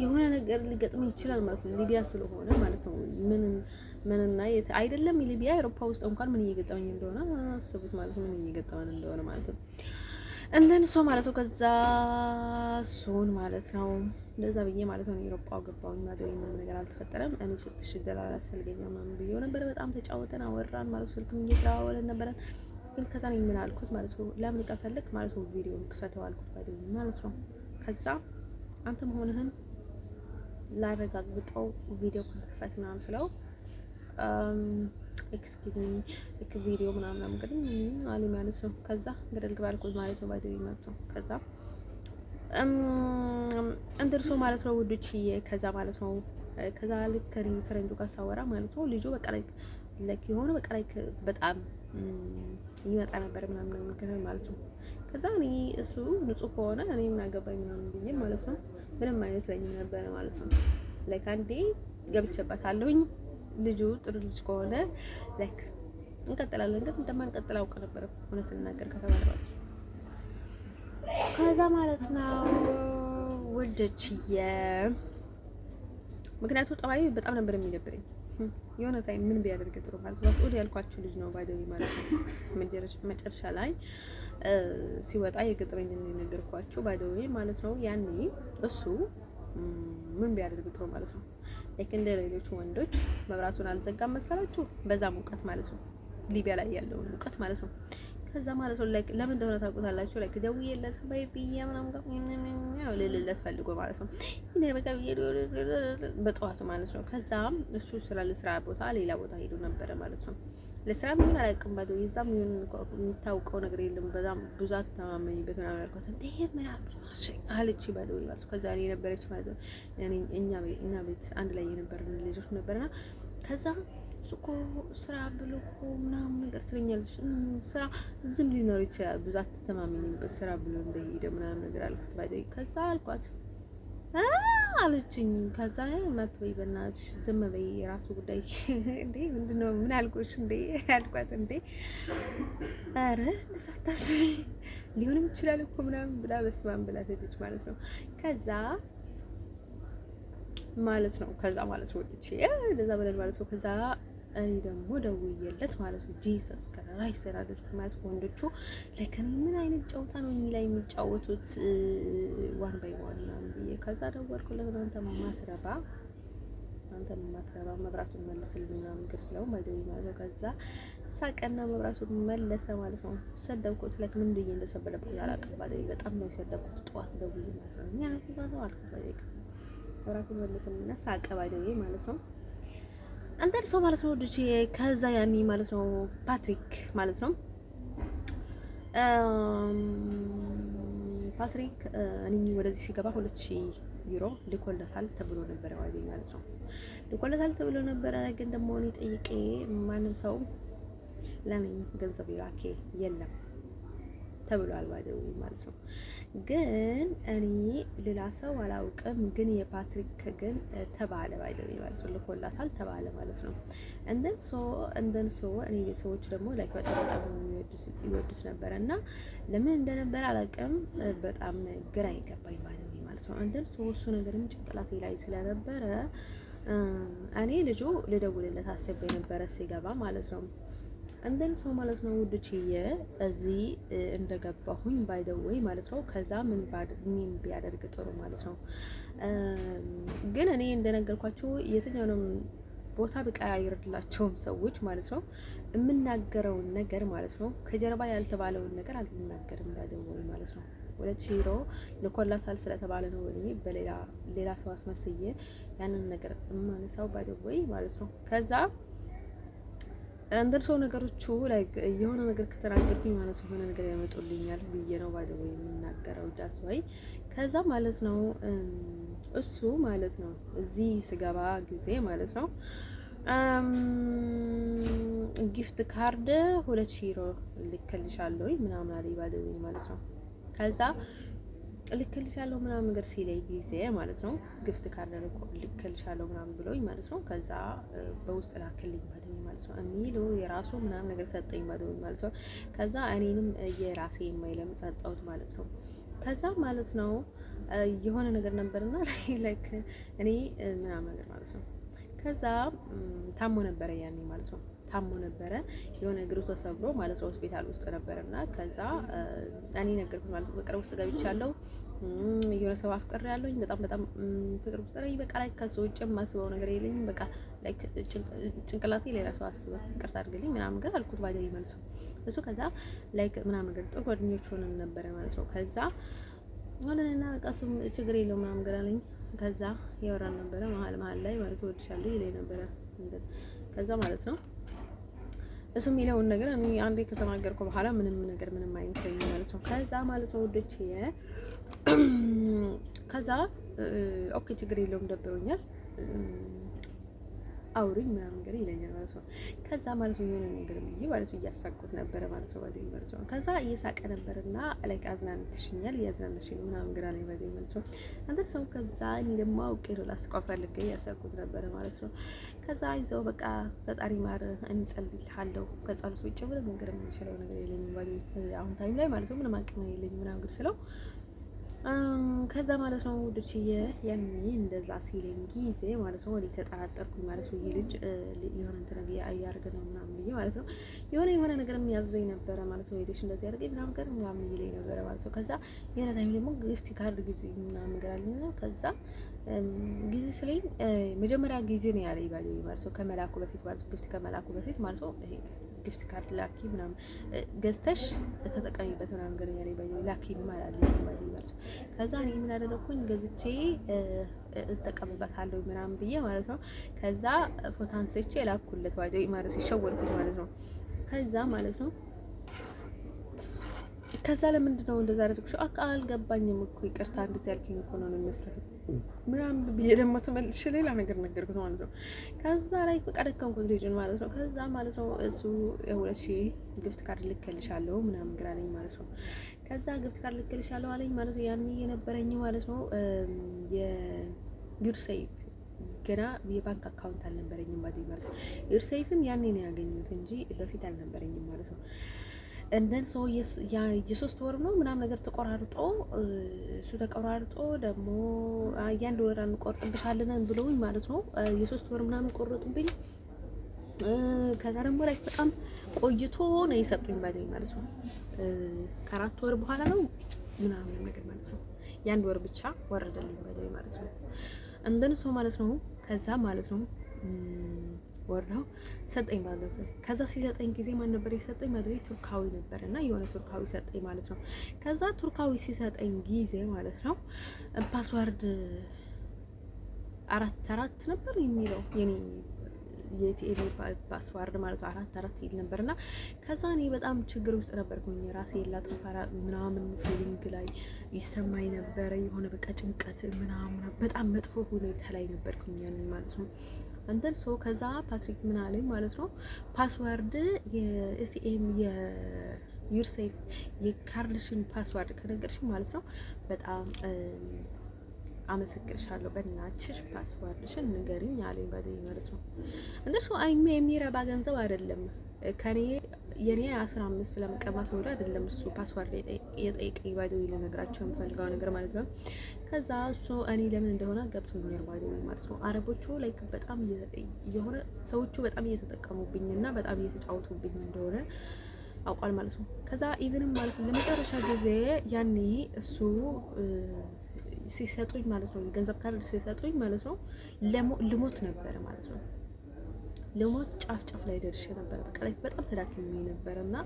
[SPEAKER 1] የሆነ ነገር ሊገጥም ይችላል ማለት ነው። ሊቢያ ስለሆነ ማለት ነው ምንና አይደለም ሊቢያ አውሮፓ ውስጥ እንኳን ምን እየገጠመኝ እንደሆነ አስቡት ማለት ነው ምን እየገጠመን እንደሆነ ማለት ነው። እንደን ሰው ማለት ነው ከዛ ሱን ማለት ነው እንደዛ ብዬ ማለት ነው አውሮፓ ገባሁኝ ማለት ነው። ምንም ነገር አልተፈጠረም። እኔ ስትሽደላ አላስፈልገኝም ምናምን ብዬ ነበር። በጣም ተጫወተን አወራን ማለት ስልክም እየተደዋወለን ነበር። ግን ከዛ ነው ምን አልኩት ማለት ነው ለምን ተፈልክ ማለት ነው ቪዲዮን ክፈተው አልኩት ማለት ነው። ከዛ አንተ መሆንህን ላረጋግጠው ቪዲዮ ክፈት ምናምን ስለው ኤክስኪዩዝ ሚ ቪዲዮ ምናምን እንግዲህ አለ ማለት ነው። ከዛ ገደል ግባልኩት ማለት ነው ባይደው ማለት ነው። ከዛ እንደርሶ ማለት ነው ውዶችዬ ከዛ ማለት ነው ከዛ ልክ ፍሬንዱ ጋር ሳወራ ማለት ነው ልጁ በቃ ላይክ የሆነ በቃ ላይክ በጣም ይመጣ ነበር ምናምን ነገር ማለት ነው። ከዛ እኔ እሱ ንጹህ ከሆነ እኔ ምን አገባኝ ምናምን ብዬ ማለት ነው ምንም አይመስለኝም ነበር ማለት ነው። ላይክ አንዴ ገብቼበታለሁኝ ልጁ ጥሩ ልጅ ከሆነ ላይክ እንቀጥላለን። ግን እንደማንቀጥል አውቅ ነበር እውነት ልናገር ከተባለ ማለት ነው። ከዛ ማለት ነው ወልደችዬ። ምክንያቱም ጠባዩ በጣም ነበር የሚደብረኝ። የሆነ ታይም ምን ቢያደርግ ጥሩ ማለት ነው። ሳኡዲ ያልኳችሁ ልጅ ነው ባይደዊ ማለት ነው። መጨረሻ ላይ ሲወጣ የገጠመኝ የነገርኳችሁ ባይደዊ ማለት ነው። ያኔ እሱ ምን ቢያደርግ ጥሩ ማለት ነው። ላይክ እንደ ሌሎቹ ወንዶች መብራቱን አልዘጋም መሰላችሁ? በዛ ሙቀት ማለት ነው። ሊቢያ ላይ ያለውን ሙቀት ማለት ነው። ከዛ ማለት ነው ላይክ ለምን እንደሆነ ታውቁታላችሁ። ላይክ ደውዬለት ባይ ብዬ ምናምን ጋር ልልለት ፈልጎ ማለት ነው። እኔ በቃ በጠዋት ማለት ነው። ከዛ እሱ ለስራ ቦታ ሌላ ቦታ ሄዶ ነበረ ማለት ነው። ለስራ ምን አላውቅም ባዶ የዛም ምን የምታውቀው ነገር የለም። በዛም ብዙ አትተማመኝበት ምናምን አልኳት። እንዴ ምናምን አለች ባዶ ማለት ነው። ከዛ እኔ ነበረች ማለት ነው። እኛ ቤት አንድ ላይ የነበርን ልጆች ነበርና ከዛ እኮ ስራ ብሎ ምናምን ነገር ትለኛለች። ስራ ዝም ሊኖር ይችላል፣ ብዙ አትተማመኝበት ስራ ብሎ እንደሄደ ምናምን ነገር አልኳት ባዶ። ከዛ አልኳት አለችኝ። ከዛ መጥበይ በእናትሽ ዝም በይ የራሱ ጉዳይ እንዴ ምንድነው ምን አልኩሽ እንዴ አልኳት። እንዴ አረ ለሳታስቢ ሊሆንም ይችላል እኮ ምናምን ብላ በስማም ብላ ሄደች ማለት ነው። ከዛ ማለት ነው ወጥቼ እንደዛ ብለን ማለት ነው። ከዛ እኔ ደግሞ ደውዬለት ማለት ነው። ጂሰስ ክራይስት ተራደርኩ ማለት ወንዶቹ ለከኔ ምን አይነት ጨዋታ ነው እኔ ላይ የሚጫወቱት ዋን ባይ ዋን ምናምን ብዬ ከዛ ደወልኩለት። አንተ ማትረባ መብራቱን መልስልኝ ምናምን ነገር ስለው ማይደው ማለት ነው። ከዛ ሳቀና መብራቱን መለሰ ማለት ነው። ሰደብኩት ለክ ምን እንደየ እንደሰበለበት አላውቅም ማለት በጣም ነው የሰደብኩት። ጠዋት ደውዬ ማለት ነው እኛ ነው አልኩት። መብራቱን መልስልኝና ሳቀ ባይደው ማለት ነው። አንተን ሰው ማለት ነው ልጅ። ከዛ ያኔ ማለት ነው ፓትሪክ ማለት ነው ፓትሪክ እኔ ወደዚህ ሲገባ 2000 ዩሮ ልኮለታል ተብሎ ነበር ማለት ነው። ልኮለታል ተብሎ ነበር። ግን ደግሞ እኔ ጠይቄ ማንም ሰው ለኔ ገንዘብ ይላኬ የለም ተብሏል ማለት ነው። ግን እኔ ሌላ ሰው አላውቅም። ግን የፓትሪክ ግን ተባለ ማለት ነው። ልኮላታል ተባለ ማለት ነው። እንደን ሶ እኔ ሰዎች ደግሞ ላይክ በጣም ይወዱት ነበር እና ለምን እንደነበር አላውቅም። በጣም ግራ ይገባኝ ማለት ነው። እንደን ሶ እሱ ነገርም ጭንቅላቴ ላይ ስለነበረ እኔ ልጁ ልደውልለት አስቤ ነበረ ሲገባ ማለት ነው። እንደን ሰው ማለት ነው ውድችዬ እዚህ እንደገባሁኝ ባይ ዘ ዌይ ማለት ነው። ከዛ ምን ቢያደርግ ጥሩ ማለት ነው። ግን እኔ እንደነገርኳችሁ የትኛውንም ቦታ ብቀያይርላቸውም ሰዎች ማለት ነው የምናገረውን ነገር ማለት ነው ከጀርባ ያልተባለውን ነገር አልናገርም ባይ ዘ ዌይ ማለት ነው። 2000 ዩሮ ልኮላታል ስለተባለ ነው እኔ በሌላ ሰው አስመስዬ ያንን ነገር ማነሳው ባይ ዘ ዌይ ማለት ነው። ከዛ እንደርሶ ነገሮቹ ላይክ የሆነ ነገር ከተናገርኩኝ ማለት ነው የሆነ ነገር ያመጡልኛል ብዬ ነው ባይ ዘ ዌይ የምናገረው ዳስ ወይ። ከዛ ማለት ነው እሱ ማለት ነው እዚህ ስገባ ጊዜ ማለት ነው ጊፍት ካርድ 2000 ዩሮ ልክልሻለሁ ምናምን አለኝ ባይ ዘ ዌይ ማለት ነው። ከዛ ልክልሻለሁ ምናምን ነገር ሲለኝ ጊዜ ማለት ነው ግፍት ካርድ ልክልሻለሁ ምናምን ብሎኝ ማለት ነው። ከዛ በውስጥ ላክልኝ ማለት ነው የሚለው የራሱ ምናምን ነገር ሰጠኝ ማለት ነው። ከዛ እኔንም የራሴ የማይለም ሰጠሁት ማለት ነው። ከዛ ማለት ነው የሆነ ነገር ነበርና ላይክ እኔ ምናምን ነገር ማለት ነው። ከዛ ታሞ ነበረ ያኔ ማለት ነው። ታሞ ነበረ የሆነ እግሩ ተሰብሮ ማለት ነው ሆስፒታል ውስጥ ነበርና ከዛ እኔ ነገርኩት ማለት ነው። ፍቅር ውስጥ ገብቻለሁ፣ የሆነ ሰው አፍቅር ያለሁኝ በጣም ፍቅር ውስጥ ነኝ። በቃ ላይ ከሱ ውጭ የማስበው ነገር የለኝም። በቃ ላይክ ጭንቅላቴ ሌላ ሰው አስበ ይቅርታ አድርግልኝ ምናምን ነገር አልኩት ባይደይ ማለት ነው እሱ። ከዛ ላይክ ምናምን ነገር ጥሩ ጓደኞች ሆነን ነበረ ማለት ነው። ከዛ ወለና በቃ እሱም ችግር የለውም ምናምን ነገር አለኝ። ከዛ ያወራን ነበረ መሀል ላይ ማለት ወድሻለሁ ይለኝ ነበረ። ከዛ ማለት ነው እሱ የሚለውን ነገር እኔ አንዴ ከተናገርኩ በኋላ ምንም አይመስለኝም ማለት ነው። ከዛ ማለት ነው ወደች ከዛ ኦኬ ችግር የለውም ደብሮኛል አውሪኝ ምናምን ነገር ይለኛል ማለት ነው። ከዛ ማለት ነው የሆነ ነገር ብዬ ማለት ነው እያሳቅኩት ነበረ ማለት ነው ባይደይ ማለት ነው። ከዛ እየሳቀ ነበርና ላይክ አዝናንትሽኛል እያዝናናሽኝ ምናምን ነገር አለኝ ባይደይ ማለት ነው። አንተ ሰው ከዛ እኔ ደግሞ አውቄ ነው ላስቀው ፈልጌ እያሳቅኩት ነበረ ማለት ነው። ከዛ ይዘው በቃ ፈጣሪ ማር እንጸልይልሃለሁ ከጸሎት ውጭ ምንም ነገር የምንችለው ነገር የለኝም ባይደይ አሁን ታይም ላይ ማለት ነው ምንም አቅም የለኝም ምናምን ነገር ስለው ከዛ ማለት ነው ውዶች ያኔ እንደዛ ሲለኝ ጊዜ ማለት ነው ወዲህ ተጠራጠርኩኝ ማለት ነው። ይሄ ልጅ የሆነ እንትን እያደረገ ነው ምናምን ብዬ ማለት ነው የሆነ ነገር የሚያዘኝ ነበረ ማለት ነው። ሄደሽ እንደዚህ አድርገኝ ምናምን ነገር ምናምን ይለኝ ነበረ ማለት ነው። ከዛ የሆነ ታይም ደግሞ ግፍት ካርድ ጊዜ ምናምን ነገር አለኝ። ከዛ ጊዜ ስለኝ መጀመሪያ ጊዜ ነው ያለኝ ባለው ማለት ነው ከመላኩ በፊት ማለት ነው ግፍት ከመላኩ በፊት ማለት ነው ይሄ ጊፍት ካርድ ላኪ ምናምን ገዝተሽ ተጠቀሚበት ምናምን ነገር ያለኝ ባለው ላኪ ማለት ነው። ከዛ እኔ ምን አደረኩኝ ገዝቼ እጠቀምበታለሁ ምናምን ብዬ ማለት ነው። ከዛ ፎቶ አንስቼ ላኩለት ማለት ነው ሸወልኩት ማለት ነው። ከዛ ማለት ነው ከዛ ለምንድን ነው እንደዛ አደረግሽ? አልገባኝም እኮ ይቅርታ እንደዚህ ያልከኝ እኮ ነው መሰለኝ ምናምን ብዬ ደግሞ ተመልሼ ሌላ ነገር ነገርኩት ማለት ነው። ከዛ ላይ በቃ ደከምኩት ልጁን ማለት ነው። ከዛ ማለት ነው እሱ 2000 ግፍት ካርድ ልክልሻለሁ ምናምን ግራ አለኝ ማለት ነው። ከዛ ግፍት ካርድ ልክልሻለሁ አለኝ ማለት ነው። ያኔ የነበረኝ ማለት ነው የዩርሴፍ ገና የባንክ አካውንት አልነበረኝም ማለት ነው። ዩርሴፍን ያኔ ነው ያገኘሁት እንጂ በፊት አልነበረኝም ማለት ነው። እንደን ሰው የሶስት ወር ነው ምናምን ነገር ተቆራርጦ እሱ ተቆራርጦ ደግሞ አንድ ወር አንቆርጥብሻለን ብለውኝ ማለት ነው። የሶስት ወር ምናምን ቆረጡብኝ። ከዛ ደግሞ ላይ በጣም ቆይቶ ነው የሰጡኝ ባለኝ ማለት ነው። ከአራት ወር በኋላ ነው ምናምን ነገር ማለት ነው። የአንድ ወር ብቻ ወረደልኝ ባለኝ ማለት ነው። እንደን ሰው ማለት ነው። ከዛ ማለት ነው ወርዳው ሰጠኝ ማለት ነው። ከዛ ሲሰጠኝ ጊዜ ማን ነበር የሰጠኝ ማለት ነው? ቱርካዊ ነበር እና የሆነ ቱርካዊ ሰጠኝ ማለት ነው። ከዛ ቱርካዊ ሲሰጠኝ ጊዜ ማለት ነው ፓስዋርድ አራት ነበር የሚለው የኔ የቲኤል ፓስዋርድ ማለት 44 ይል ነበርና ከዛ እኔ በጣም ችግር ውስጥ ነበርኩኝ። ራሴ ላጥፋራ ምናምን ፊሊንግ ላይ ይሰማኝ ነበረ። የሆነ በቃ ጭንቀት ምናምን በጣም መጥፎ ሁኔታ ላይ ነበርኩኝ ያኔ ማለት ነው። አንተን ሶ ከዛ ፓትሪክ ምን አለኝ ማለት ነው ፓስዋርድ የኤቲኤም የዩርሴፍ የካርልሽን ፓስዋርድ ከነገርሽ ማለት ነው በጣም አመሰግንሻለሁ በእናትሽ ፓስዋርድሽን ንገሪኝ አለኝ ማለት ነው። እንደሱ የሚረባ ገንዘብ አይደለም ከኔ የኔ 15 ለመቀማት ወደ አይደለም እሱ ፓስዋርድ የጠየቀኝ ባይደው ለነገራቸው የምፈልገው ነገር ማለት ነው። ከዛ እሱ እኔ ለምን እንደሆነ ገብቶኛል ማለት ነው። አረቦቹ ላይክ በጣም የሆነ ሰዎቹ በጣም እየተጠቀሙብኝ እና በጣም እየተጫወቱብኝ እንደሆነ አውቋል ማለት ነው። ከዛ ኢቭንም ማለት ነው ለመጨረሻ ጊዜ ያኔ እሱ ሲሰጡኝ ማለት ነው ገንዘብ ካርድ ሲሰጡኝ ማለት ነው ልሞት ነበር ማለት ነው። ልሞት ጫፍ ላይ ደርሼ ነበር። በቃ ላይክ በጣም ተዳክሜ ነበር እና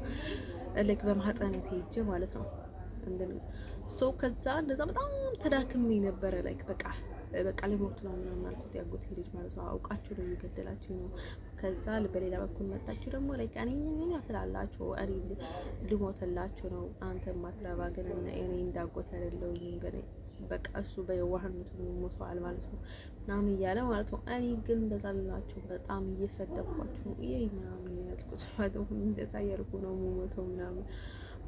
[SPEAKER 1] ላይክ በማህፀነት ሄጄ ማለት ነው ሶ ከዛ እንደዛ በጣም ተዳክሜ ነበረ። ላይክ በቃ ልሞት ነው ምናምን አልኩት። ያጎት ልጅ ማለት ነው አውቃችሁ ነው እየገደላችሁ ነው። ከዛ በሌላ በኩል መጣችሁ ደግሞ ላይክ እኔ ስላላችሁ እኔ ልሞትላችሁ ነው። አንተ ማትረባ ግን እኔ እንዳጎት አይደለሁም ግን በቃ እሱ በየዋህነቱ ሞቷል ማለት ነው ምናምን እያለ ማለት ነው። እኔ ግን እንደዛ ልላችሁ በጣም እየሰደብኳችሁ ነው ይሄ ምናምን ያልኩት ማለት ነው። እንደዛ እያልኩ ነው ሞተው ምናምን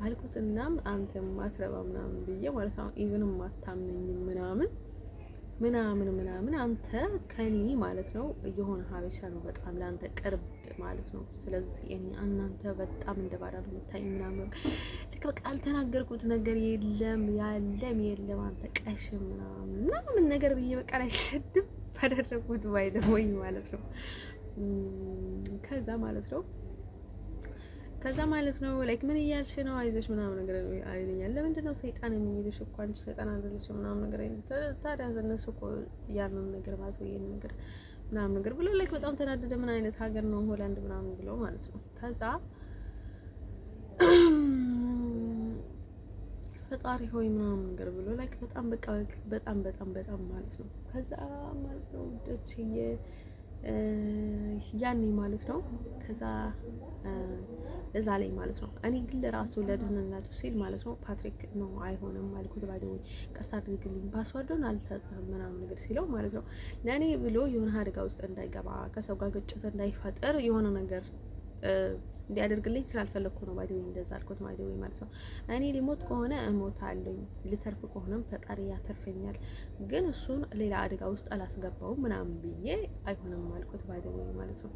[SPEAKER 1] አልኩት። እናም አንተ ማትረባ ምናምን ብዬ ማለት ነው ኢቭንም ማታምነኝ ምናምን አንተ ከኔ ማለት ነው የሆነ ሀበሻ ነው በጣም ለአንተ ቅርብ ማለት ነው። ስለዚህ እናንተ በጣም እንደባዳ ነው የምታይ ምናምን ልክ በቃ አልተናገርኩት ነገር የለም አንተ ቀሽም ምናምን ነገር ብዬ በቃ ላይ ሰድብ ባደረኩት ባይደሞኝ ማለት ነው። ከዛ ማለት ነው ላይክ ምን እያልሽ ነው አይዞሽ ምናምን ነገር አይለኛል። ለምንድን ነው ሰይጣን የሚልሽ እኮ አንቺ ሰይጣን አይደለሽ ምናምን ነገር ታዲያ እነሱ እኮ ያንን ነገር ማለት ነው ይሄን ነገር ምናምን ነገር ብሎ ላይክ በጣም ተናደደ። ምን አይነት ሀገር ነው ሆላንድ ምናምን ብሎ ማለት ነው። ከዛ ፈጣሪ ሆይ ምናምን ነገር ብሎ ላይክ በጣም በቃ በጣም ማለት ነው። ከዛ ማለት ነው ደችዬ ያኔ ማለት ነው ከዛ እዛ ላይ ማለት ነው እኔ ግን ለራሱ ለደህንነቱ ሲል ማለት ነው ፓትሪክ ነው አይሆንም አልኩት። ባይደው ቅርታ አድርግልኝ ፓስወርዱን አልሰጥህም ምናምን ነገር ሲለው ማለት ነው ለእኔ ብሎ የሆነ አደጋ ውስጥ እንዳይገባ ከሰው ጋር ግጭት እንዳይፈጠር የሆነ ነገር እንዲያደርግልኝ ስላልፈለኩ ነው ባይደው እንደዛ አልኩት ማለት ነው። እኔ ሊሞት ከሆነ እሞታለሁ፣ ልተርፍ ከሆነም ፈጣሪ ያተርፈኛል፣ ግን እሱን ሌላ አደጋ ውስጥ አላስገባውም ምናምን ብዬ አይሆንም አልኩት ባይደው ማለት ነው።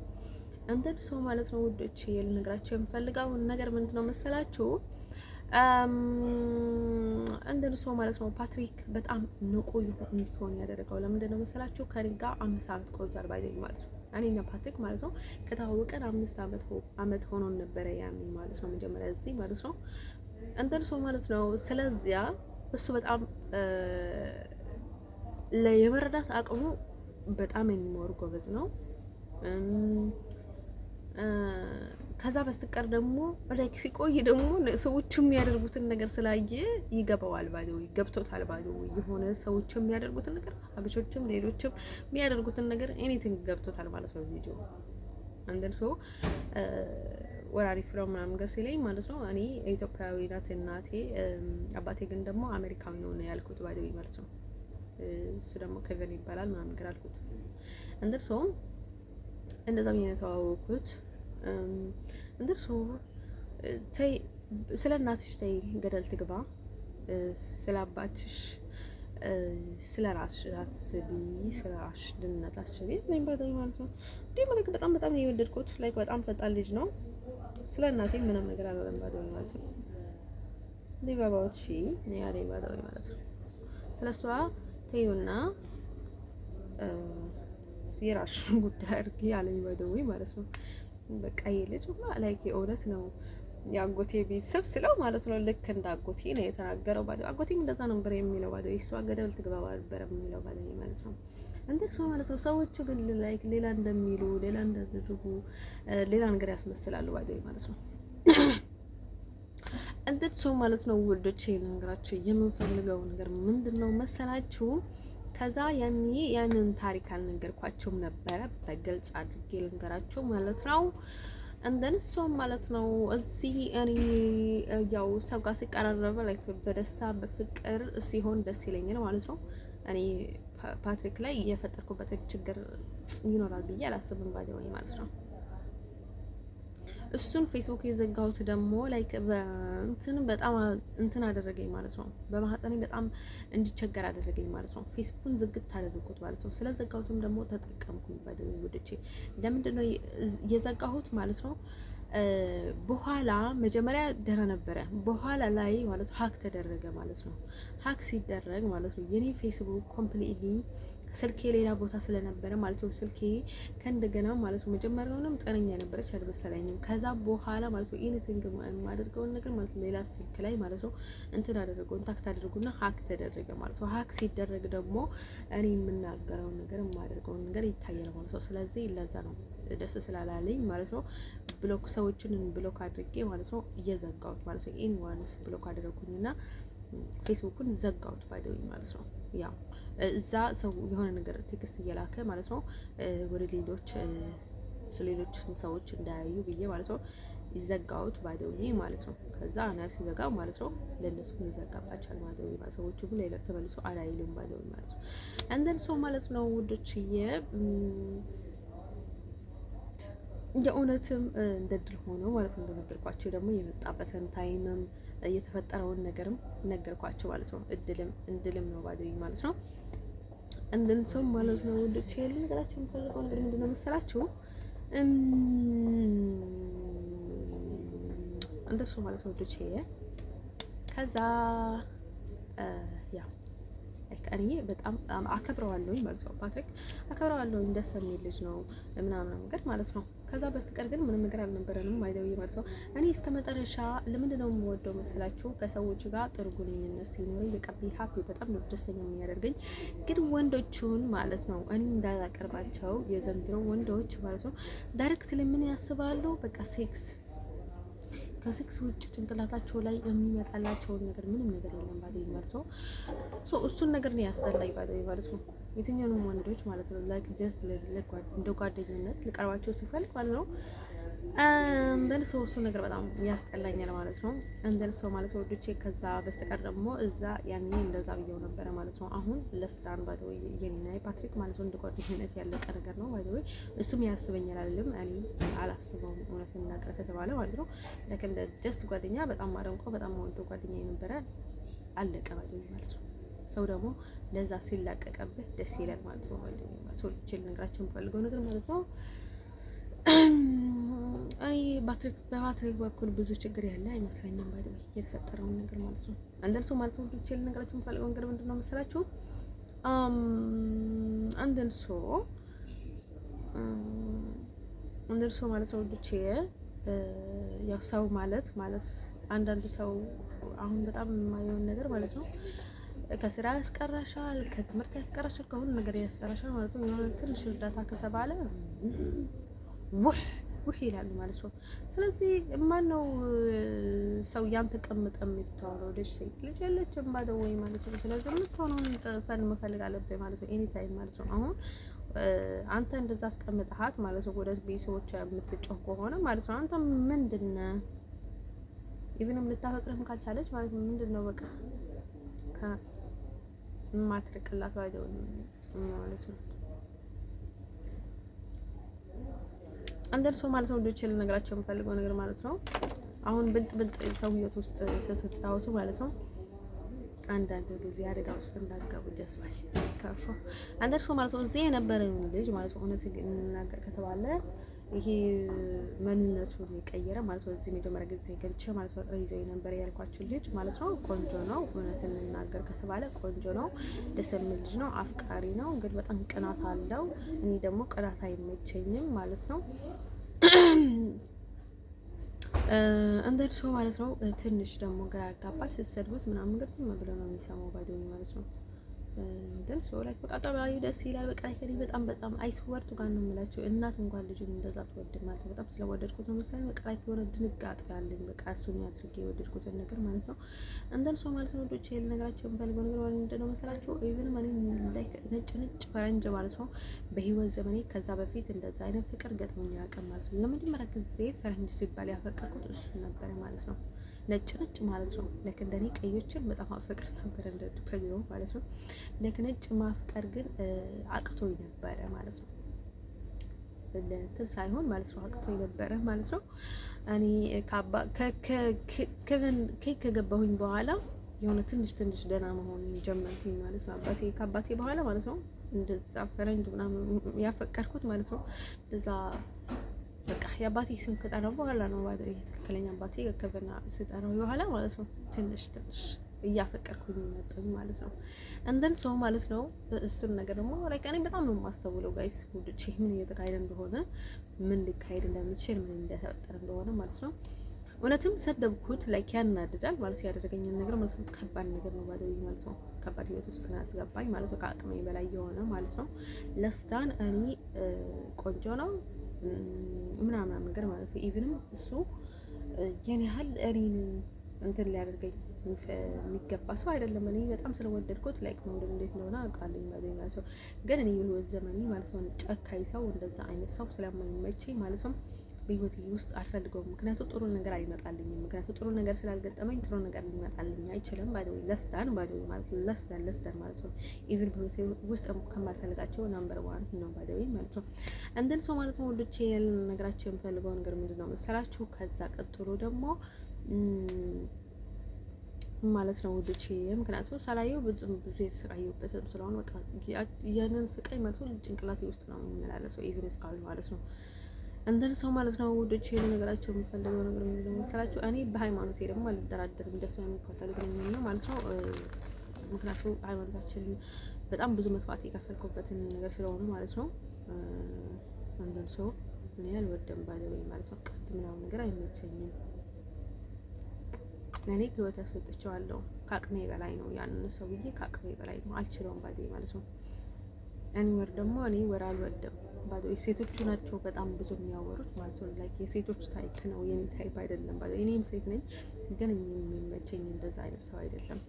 [SPEAKER 1] እንትን ሰው ማለት ነው ውዶች ልነግራቸው የምፈልገው ነገር ምንድነው መሰላችሁ? እንደርሶ ማለት ነው ፓትሪክ በጣም ንቁ እንዲሆን ያደረገው ለምንድን ነው መሰላችሁ? ከኔ ጋር 5 ዓመት ቆይቷል ባይዘኝ ማለት ነው። እኔና ፓትሪክ ማለት ነው ከተዋወቀን 5 ዓመት ሆኖን ነበረ ያኔ ማለት ነው መጀመሪያ እዚህ ማለት ነው እንደርሶ ማለት ነው። ስለዚያ እሱ በጣም የመረዳት አቅሙ በጣም የሚሞር ጎበዝ ነው። ከዛ በስተቀር ደግሞ ላይክ ሲቆይ ደግሞ ሰዎቹ የሚያደርጉትን ነገር ስላየ ይገባዋል ባለው ገብቶታል ባለው የሆነ ሰዎቹ የሚያደርጉትን ነገር አበሾችም ሌሎችም የሚያደርጉትን ነገር ኤኒቲንግ ገብቶታል ማለት ነው። ቪዲዮ አንደን ሶ ወራሪ ፍራው ምናምን ገር ሲለኝ ማለት ነው እኔ ኢትዮጵያዊ ናት እናቴ፣ አባቴ ግን ደግሞ አሜሪካዊ ነው ያልኩት ባለው ማለት ነው። እሱ ደግሞ ከቨን ይባላል ምናምን ነገር አልኩት። አንደን ሶ እንደዛም የተዋወቁት እንደርሶ ተይ ስለ እናትሽ ተይ ገደል ትግባ፣ ስለ አባትሽ ስለ ራስሽ አስቢ፣ ስለ ራስሽ ድነት አስቢ። እኔም ባደረገ ማለት ነው እንዴ ማለት በጣም በጣም ነው የወደድኩት። ላይክ በጣም ፈጣን ልጅ ነው። ስለ እናቴ ምንም ነገር አላለም ባደረገ ማለት ነው። ሊባባውት ሺ ነው ያለ ባደረገ ማለት ነው። ስለሷ ተይውና የራስሽን ጉዳይ አድርጊ አለኝ ባደረገ ማለት ነው። በቃ የልጅ ላይክ የእውነት ነው የአጎቴ ቤተሰብ ስለው ማለት ነው ልክ እንደ አጎቴ ነው የተናገረው። ባዶ አጎቴም እንደዛ ነበር የሚለው ባዶ እሷ ገደል ትግባ ነበር የሚለው ባዶ ማለት ነው። እንደሱ ማለት ነው። ሰዎቹ ግን ላይክ ሌላ እንደሚሉ ሌላ እንደዝሩ ሌላ ነገር ያስመስላሉ ባዶ ማለት ነው። እንደሱ ማለት ነው ውዶቼ፣ ነገራችሁ የምንፈልገው ነገር ምንድነው መሰላችሁ? ከዛ ያንን ታሪክ አልነገርኳቸውም ነበረ በግልጽ አድርጌ ልንገራቸው ማለት ነው። እንደነሱም ማለት ነው እዚህ እኔ ያው ሰው ጋር ሲቀራረበ ላይክ በደስታ በፍቅር ሲሆን ደስ ይለኛል ማለት ነው። እኔ ፓትሪክ ላይ የፈጠርኩበት ችግር ይኖራል ብዬ አላስብም ባለው ማለት ነው። እሱን ፌስቡክ የዘጋሁት ደግሞ ላይክ በጣም እንትን አደረገኝ ማለት ነው። በማህፀኔ በጣም እንዲቸገር አደረገኝ ማለት ነው። ፌስቡክን ዝግት አደረኩት ማለት ነው። ስለዘጋሁትም ደግሞ ተጠቀምኩኝ ባደረጉ ወደቼ ለምንድን ነው የዘጋሁት ማለት ነው። በኋላ መጀመሪያ ደህና ነበረ፣ በኋላ ላይ ማለት ነው ሀክ ተደረገ ማለት ነው። ሀክ ሲደረግ ማለት ነው የኔ ፌስቡክ ኮምፕሊትሊ ስልኬ ሌላ ቦታ ስለነበረ ማለት ነው ስልኬ ከእንደገና ማለት ነው መጀመሪያውንም ጤነኛ ነበረች አልመሰለኝም። ከዛ በኋላ ማለት ነው ኤኒቲንግ የማደርገውን ነገር ማለት ነው ሌላ ስልክ ላይ ማለት ነው እንትን አደረገው ኮንታክት አደረጉና ሀክ ተደረገ ማለት ነው። ሀክ ሲደረግ ደግሞ እኔ የምናገረውን ነገር የማደርገውን ነገር ይታያል ማለት ነው። ስለዚህ ለዛ ነው ደስ ስላላለኝ ማለት ነው ብሎክ ሰዎችን ብሎክ አድርጌ ማለት ነው እየዘጋሁት ማለት ነው። ኢንዋንስ ብሎክ አደረጉኝና ፌስቡክን ዘጋሁት ባይደውኝ ማለት ነው። ያው እዛ ሰው የሆነ ነገር ቴክስት እየላከ ማለት ነው ወደ ሌሎች ሰዎች እንዳያዩ ብዬ ማለት ነው ይዘጋሁት ባይደውኝ ማለት ነው። ከዛ አና ሲዘጋ ማለት ነው ለነሱ ይዘጋባቸዋል ማለት ነው። ሰዎቹ ሁሉ ሌላ ተመልሶ አላይሉም ባይደውኝ ማለት ነው። እንደን ሰው ማለት ነው ውዶችዬ የእውነትም እንደድል ሆኖ ማለት ነው እንደነገርኳቸው ደግሞ የመጣበትን ታይምም እየተፈጠረውን ነገርም ነገርኳቸው ማለት ነው። እድልም ነው ባደኝ ማለት ነው። እንደን ሰው ማለት ነው ወንዶች ያሉ ነገራቸው የምፈልገው ነገር ምንድነው መሰላችሁ? እንደሱ ማለት ነው ወንዶች ከዛ ያ እኔ በጣም አከብረዋለሁኝ ማለት ነው። ፓትሪክ አከብረዋለሁኝ፣ ደስ የሚል ልጅ ነው ምናምን ነገር ማለት ነው። ከዛ በስተቀር ግን ምንም ነገር አልነበረንም አይደው ማለት ነው። እኔ እስከ መጨረሻ ለምንድን ነው የምወደው መስላችሁ? ከሰዎች ጋር ጥሩ ግንኙነት ሲኖር በቃ ሀፒ በጣም ደስተኛ የሚያደርገኝ ግን ወንዶቹን ማለት ነው እኔ እንዳላቀርባቸው የዘንድሮ ወንዶች ማለት ነው ዳይሬክት ለምን ያስባሉ? በቃ ሴክስ ከሴክስ ውጭ ጭንቅላታቸው ላይ የሚመጣላቸውን ነገር ምንም ነገር የለም ባለኝ ማለት ነው። እሱን ነገር ነው ያስጠላኝ ባለኝ ማለት ነው። የትኛውንም ወንዶች ማለት ነው ላይክ ጀስት እንደ ጓደኝነት ልቀርባቸው ሲፈልግ ማለት ነው እንደን ሰው እሱ ነገር በጣም ያስጠላኛል ማለት ነው። እንደን ሰው ማለት ወዶቼ ከዛ በስተቀር ደግሞ እዛ ያኔ እንደዛ ብየው ነበረ ማለት ነው። አሁን ለስዳን ባይ ወይ የኔና የፓትሪክ ማለት ነው እንደ ጓደኝነት ያለቀ ነገር ነው ባይ ወይ እሱም ያስበኛል አይደለም እኔ አላስበውም እውነት እናቀር ከተባለ ማለት ነው። ለከ እንደ ጀስት ጓደኛ በጣም ማደንቆ በጣም ወንዶ ጓደኛ የነበረ አለቀ ባይ ወይ ማለት ነው። ሰው ደግሞ ለዛ ሲላቀቀብህ ደስ ይላል ማለት ነው። ማለት ነው ችል ነገራችን ፈልገው ነገር ማለት ነው። እኔ በፓትሪክ በኩል ብዙ ችግር ያለ አይመስለኝም። ባይ የተፈጠረውን ነገር ማለት ነው አንደን ሰው ማለት ነው ብቻ ልነግራችሁ የምፈልገው ነገር ምንድነው መሰላችሁ? አንደን ሰው ማለት ነው ብቻ ያው ሰው ማለት አንዳንድ ሰው አሁን በጣም የማየውን ነገር ማለት ነው ከስራ ያስቀራሻል፣ ከትምህርት ያስቀራሻል፣ ከሁሉ ነገር ያስቀራሻል ማለት ነው። የሆነ ትንሽ እርዳታ ከተባለ ውህ ይላሉ ማለት ነው። ስለዚህ ማነው ሰው ያን ተቀምጠ የምታወራው? ልጅ ሴት ልጅ ያለችም ባዶ ወይ ማለት ነው። ስለዚህ የምትሆነውን ፈን መፈልግ አለብኝ ማለት ነው። ኤኒ ታይም ማለት ነው። አሁን አንተ እንደዛ አስቀምጠሃት ማለት ነው ወደ ቤተሰቦች የምትጮህ ከሆነ ማለት ነው አንተ ምንድነው ኢቭንም ልታፈቅርህም ካልቻለች ማለት ነው ምንድነው በቃ ከማትርቅላት ባይደው ማለት ነው። አንደር ሰው ማለት ነው ልጅ ልነግራቸው የምፈልገው ነገር ማለት ነው። አሁን ብልጥ ሰው ህይወት ውስጥ ስትጫወቱ ማለት ነው አንዳንድ ጊዜ አደጋ ውስጥ እንዳትገቡ ጀስባይ ካፎ አንደር ሰው ማለት ነው እዚህ የነበረው ልጅ ማለት ነው እውነት እንናገር ከተባለ ይሄ ማንነቱን የቀየረ ማለት ነው። እዚህ መጀመሪያ ጊዜ ገብቼ ማለት ነው ይዘው ነበር ያልኳችሁ ልጅ ማለት ነው ቆንጆ ነው። እውነት እንናገር ከተባለ ቆንጆ ነው፣ ደስ የሚል ልጅ ነው፣ አፍቃሪ ነው። ግን በጣም ቅናት አለው። እኔ ደግሞ ቅናት አይመቸኝም ማለት ነው። እንደር ሰው ማለት ነው ትንሽ ደግሞ ግራ ያጋባል። ስትሰድቡት ምናምን ግን ዝም ብሎ ነው የሚሰማው ባይዶኝ ማለት ነው። ግን ሰው ላይ በቃ ጠባዩ ደስ ይላል። በቃ ይሄ በጣም አይስወርቱ ጋር ነው የምላችሁ። እናት እንኳን ልጁን እንደዛ ትወድም ማለት ነው። በጣም ስለወደድኩት ነው መሰለኝ በቃ ላይ የሆነ ድንጋጤ ያለኝ በቃ እሱን ያድርጌ የወደድኩትን ነገር ማለት ነው። እንደን ሰው ማለት ነው ልጆች የልነግራቸው የምፈልገው ነገር ምንድን ነው መሰላችሁ? ኢቭን ማን ላይክ ነጭ ፈረንጅ ማለት ነው በህይወት ዘመኔ ከዛ በፊት እንደዛ አይነት ፍቅር ገጥሞኝ ያውቃል ማለት ነው። ለመጀመሪያ ጊዜ ፈረንጅ ሲባል ያፈቀርኩት እሱ ነበር ማለት ነው። ነጭ ማለት ነው። ለክ እንደኔ ቀዮችን በጣም አፍቅር ነበር ከቢሮ ማለት ነው። ለክ ነጭ ማፍቀር ግን አቅቶኝ ነበረ ማለት ነው። ለእንትን ሳይሆን ማለት ነው አቅቶኝ ነበረ ማለት ነው። እኔ ከገባሁኝ በኋላ የሆነ ትንሽ ደህና መሆን ጀመርኩኝ ማለት ነው። ከአባቴ በኋላ ማለት ነው እንደዛ ፈረንጅ ምናምን ያፈቀርኩት ማለት ነው። እንደዛ በቃ የአባቴ ስም ከጠራው በኋላ ነው ባዶ ትክክለኛ አባቴ ከከበና ስጠራው በኋላ ማለት ነው ትንሽ እያፈቀርኩኝ መጣኝ ማለት ነው። እንደን ሰው ማለት ነው እሱን ነገር ደግሞ ላይክ እኔ በጣም ነው የማስተውለው ጋይስ ሁሉች ምን እየተካሄደ እንደሆነ ምን ሊካሄድ እንደሚችል ምን እንደተፈጠረ እንደሆነ ማለት ነው። እውነትም ሰደብኩት ላይክ ያናድዳል ማለት ያደረገኝ ነገር ማለት ነው። ከባድ ነገር ነው ባዶ ማለት ነው። ከባድ ህይወት ውስጥ ነው ያስገባኝ ማለት ነው። ከአቅሜ በላይ የሆነ ማለት ነው። ለስዳን እኔ ቆንጆ ነው ምናምን ነገር ማለት ነው። ኢቭንም እሱ የኔ ያህል እኔን እንትን ሊያደርገኝ የሚገባ ሰው አይደለም። እኔ በጣም ስለወደድኩት ላይክ መውደድ እንዴት እንደሆነ አውቃለሁ ማለት ነው። ግን እኔ በህይወት ዘመኔ ማለት ነው ጨካኝ ሰው እንደዛ አይነት ሰው ስለማይመቸኝ ማለት ነው በህይወቴ ውስጥ አልፈልገውም። ምክንያቱም ጥሩ ነገር አይመጣልኝም። ምክንያቱም ጥሩ ነገር ስላልገጠመኝ ጥሩ ነገር ሊመጣልኝ አይችልም። ባይደው ለስዳን ማለት ነው ለስዳን ማለት ነው። ኢቭን በህይወቴ ውስጥ ከማልፈልጋቸው ናምበር 1 ነው ባይደው ማለት ነው። እንደን ሰው ማለት ነው ወልቼ ነገራቸው የምፈልገው ነገር ምንድነው መሰላችሁ? ከዛ ቀጥሎ ደግሞ ማለት ነው ወልቼ ምክንያቱም ሳላየው ብዙ የተሰቃየሁበት ስለሆነ በቃ ያንን ስቃይ መቶ ጭንቅላቴ ውስጥ ነው የሚመላለሰው ኢቭን እስካሁን ማለት ነው። እንደን ሰው ማለት ነው ወዶች ነገራቸው የምፈልገው ነገር ምንድነው መሰላችሁ? እኔ በሃይማኖቴ ደግሞ አልደራደርም። ደስ የሚከተል ግን ነው ማለት ነው። ምክንያቱም ሃይማኖታችን በጣም ብዙ መስዋዕት የከፈልኩበትን ነገር ስለሆነ ማለት ነው። እንደን ሰው እኔ አልወደም ባለው ማለት ነው። ቀጥ ምናምን ነገር አይመቸኝም። እኔ ህይወት ያስወጥቼዋለሁ። ከአቅሜ በላይ ነው። ያንን ሰውዬ ከአቅሜ በላይ ነው። አልችለውም ባለው ማለት ነው። እኔ ወር አልወደም ባዶ ሴቶቹ ናቸው በጣም ብዙ የሚያወሩት ማለት ነው። ላይክ የሴቶች ታይፕ ነው የኔ ታይፕ አይደለም ባዶ። እኔም ሴት ነኝ ግን የሚመቸኝ እንደዛ አይነት ሰው አይደለም።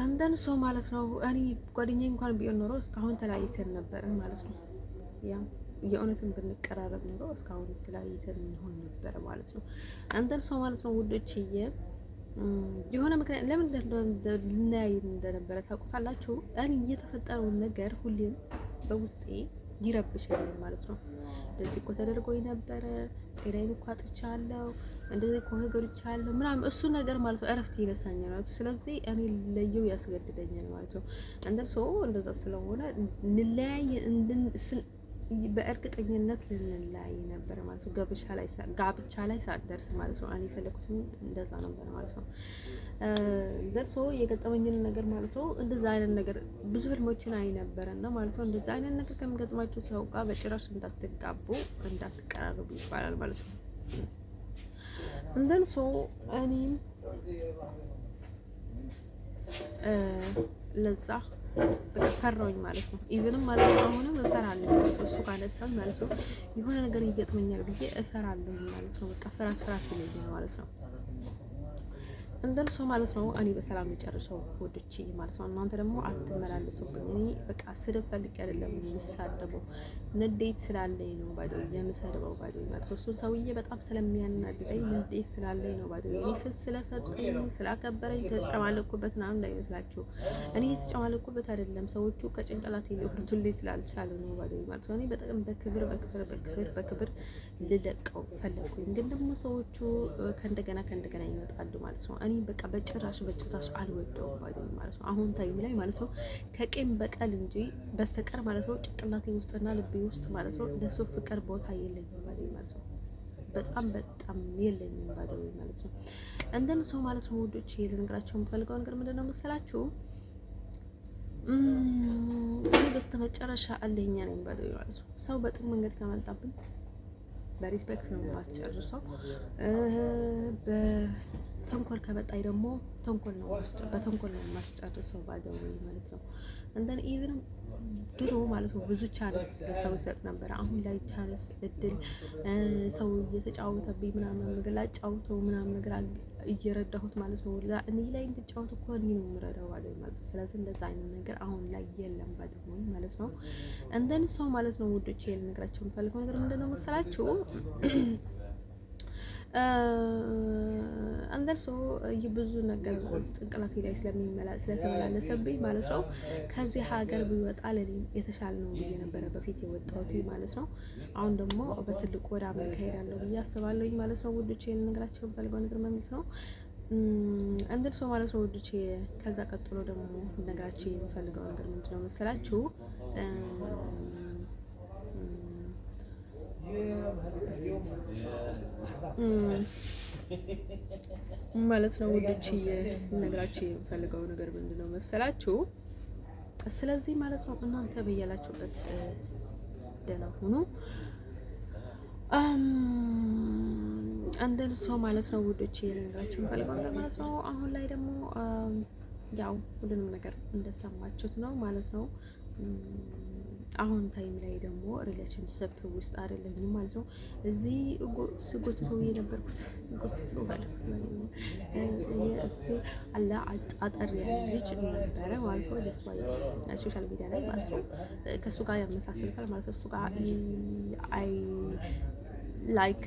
[SPEAKER 1] እንደን ሰው ማለት ነው። እኔ ጓደኛዬ እንኳን ቢሆን ኖሮ እስካሁን ተለያይተን ነበር ማለት ነው። ያ የእውነትን ብንቀራረብ ኖሮ እስካሁን ተለያይተን እንሆን ነበር ማለት ነው። እንደን ሰው ማለት ነው ውዶችዬ የሆነ ምክንያት ለምን ልናያይ እንደነበረ ታውቁታላችሁ። እኔ እየተፈጠረውን ነገር ሁሌም በውስጤ ይረብሻል ማለት ነው። እንደዚህ እኮ ተደርጎ የነበረ ጤናዬን እኮ አጥቻለሁ፣ እንደዚህ እኮ ነገሮቻለሁ ምናምን እሱ ነገር ማለት ነው እረፍት ይነሳኛል ማለት ነው። ስለዚህ እኔ ለየው ያስገድደኛል ማለት ነው። እንደርሶ እንደዛ ስለሆነ እንለያይ በእርግጠኝነት ልንለያይ ነበር ማለት ነው። ጋብቻ ላይ ሳትደርስ ማለት ነው። እኔ የፈለኩትም እንደዛ ነበር ማለት ነው። ደርሶ የገጠመኝን ነገር ማለት ነው። እንደዛ አይነት ነገር ብዙ ህልሞችን አይ ነበረና ማለት ነው። እንደዛ አይነት ነገር ከሚገጥማችሁ ሰው ጋር በጭራሽ እንዳትጋቡ፣ እንዳትቀራረቡ ይባላል ማለት ነው። እንደርሶ እኔም ለዛ በቃ ፈራሁኝ ማለት ነው። ኢቭንም ማለት ነው አሁንም እፈራለሁ ማለት ነው። እሱ ካነሳኝ ማለት ነው የሆነ ነገር ይገጥመኛል ብዬ እፈራለሁ ማለት ነው። በቃ ፍራት ይለኛል ማለት ነው። እንደርሶ ማለት ነው እኔ በሰላም የጨርሰው ወዶቼ ማለት ነው። እናንተ ደግሞ አትመላለሱብኝ። እኔ በቃ ስድብ ፈልጌ አይደለም የምሳደበው፣ ንዴት ስላለኝ ነው ባዶ የምሰድበው ባዶ ማለት ነው። እሱን ሰውዬ በጣም ስለሚያናድደኝ ንዴት ስላለኝ ነው ባዶ። እኔ ፍስ ስለሰጠኝ ስላከበረኝ ተጨማለኩበት ምናምን እንዳይመስላችሁ። እኔ የተጨማለኩበት አይደለም፣ ሰዎቹ ከጭንቅላቴ ሊወርዱልኝ ስላልቻሉ ነው ባዶ ማለት ነው። እኔ በጣም በክብር ልደቀው ፈለኩኝ፣ ግን ደግሞ ሰዎቹ ከእንደገና ይመጣሉ ማለት ነው። እኔ በቃ በጭራሽ አልወደውም ባይደኝ ማለት ነው። አሁን ታይም ላይ ማለት ነው ከቂም በቀል እንጂ በስተቀር ማለት ነው ጭንቅላቴ ውስጥና ልቤ ውስጥ ማለት ነው ለሱ ፍቅር ቦታ የለኝም ባይደኝ ማለት ነው። በጣም የለኝም ባይደኝ ማለት ነው። እንደን ሰው ማለት ነው ውዶች ልነግራችሁ የምፈልገው ነገር ምንድነው መሰላችሁ? እኔ በስተመጨረሻ አለኛ ነኝ ባይደኝ ማለት ነው። ሰው በጥሩ መንገድ ከመጣብኝ በሪስፔክት ነው ማስጨርሰው። በተንኮል ከመጣኝ ደግሞ በተንኮል ነው ማስጨርሰው ባይዘው ማለት ነው። እንደን ኢቭን ድሮ ማለት ነው ብዙ ቻንስ ለሰው ይሰጥ ነበር። አሁን ላይ ቻንስ እድል ሰው እየተጫወተብኝ ምናምን ነገር ላጫውተው ምናምን ነገር እየረዳሁት ማለት ነው። እኔ ላይ እንድጫወት እኮ እኔ ነው የምረዳው ማለት ነው። ስለዚህ እንደዛ አይነት ነገር አሁን ላይ የለም ባይዘው ማለት ነው። እንደን ሰው ማለት ነው ውዶቼ ልነግራችሁ የምፈልገው ነገር ምንድነው መሰላችሁ? አንደርሶ ብዙ ነገር ጭንቅላቴ ላይ ስለተመላለሰብኝ ማለት ነው ከዚህ ሀገር ቢወጣ ለኔ የተሻለ ነው ብዬ ነበረ በፊት የወጣሁት ማለት ነው። አሁን ደግሞ በትልቁ ወደ አሜሪካ ሄዳለሁ ብዬ አስባለሁኝ ማለት ነው። ውዶቼ ልነግራችሁ የምፈልገው ነገር ማለት ነው እንደርሶ ማለት ነው ውዶቼ። ከዛ ቀጥሎ ደግሞ ልነግራችሁ የምፈልገው ነገር ምንድነው መሰላችሁ? ማለት ነው ውዶች ልነግራችሁ የምፈልገው ነገር ምንድነው መሰላችሁ? ስለዚህ ማለት ነው እናንተ በያላችሁበት ደህና ሁኑ። አንደን ሰው ማለት ነው ውዶች ልነግራችሁ የምፈልገው ነገር ማለት ነው አሁን ላይ ደግሞ ያው ሁሉንም ነገር እንደሰማችሁት ነው ማለት ነው። አሁን ታይም ላይ ደግሞ ሪሌሽንሺፕ ውስጥ አይደለሁም ማለት ነው። እዚህ ስጎትቶ የነበርኩት ጎትቶ ማለት አላ አጠር ያለ ልጅ ነበረ ማለት ነው። ደስ ባይ ሶሻል ሚዲያ ላይ ማለት ነው ከሱ ጋር ያመሳሰልታል ማለት ነው። እሱ ጋር አይ ላይክ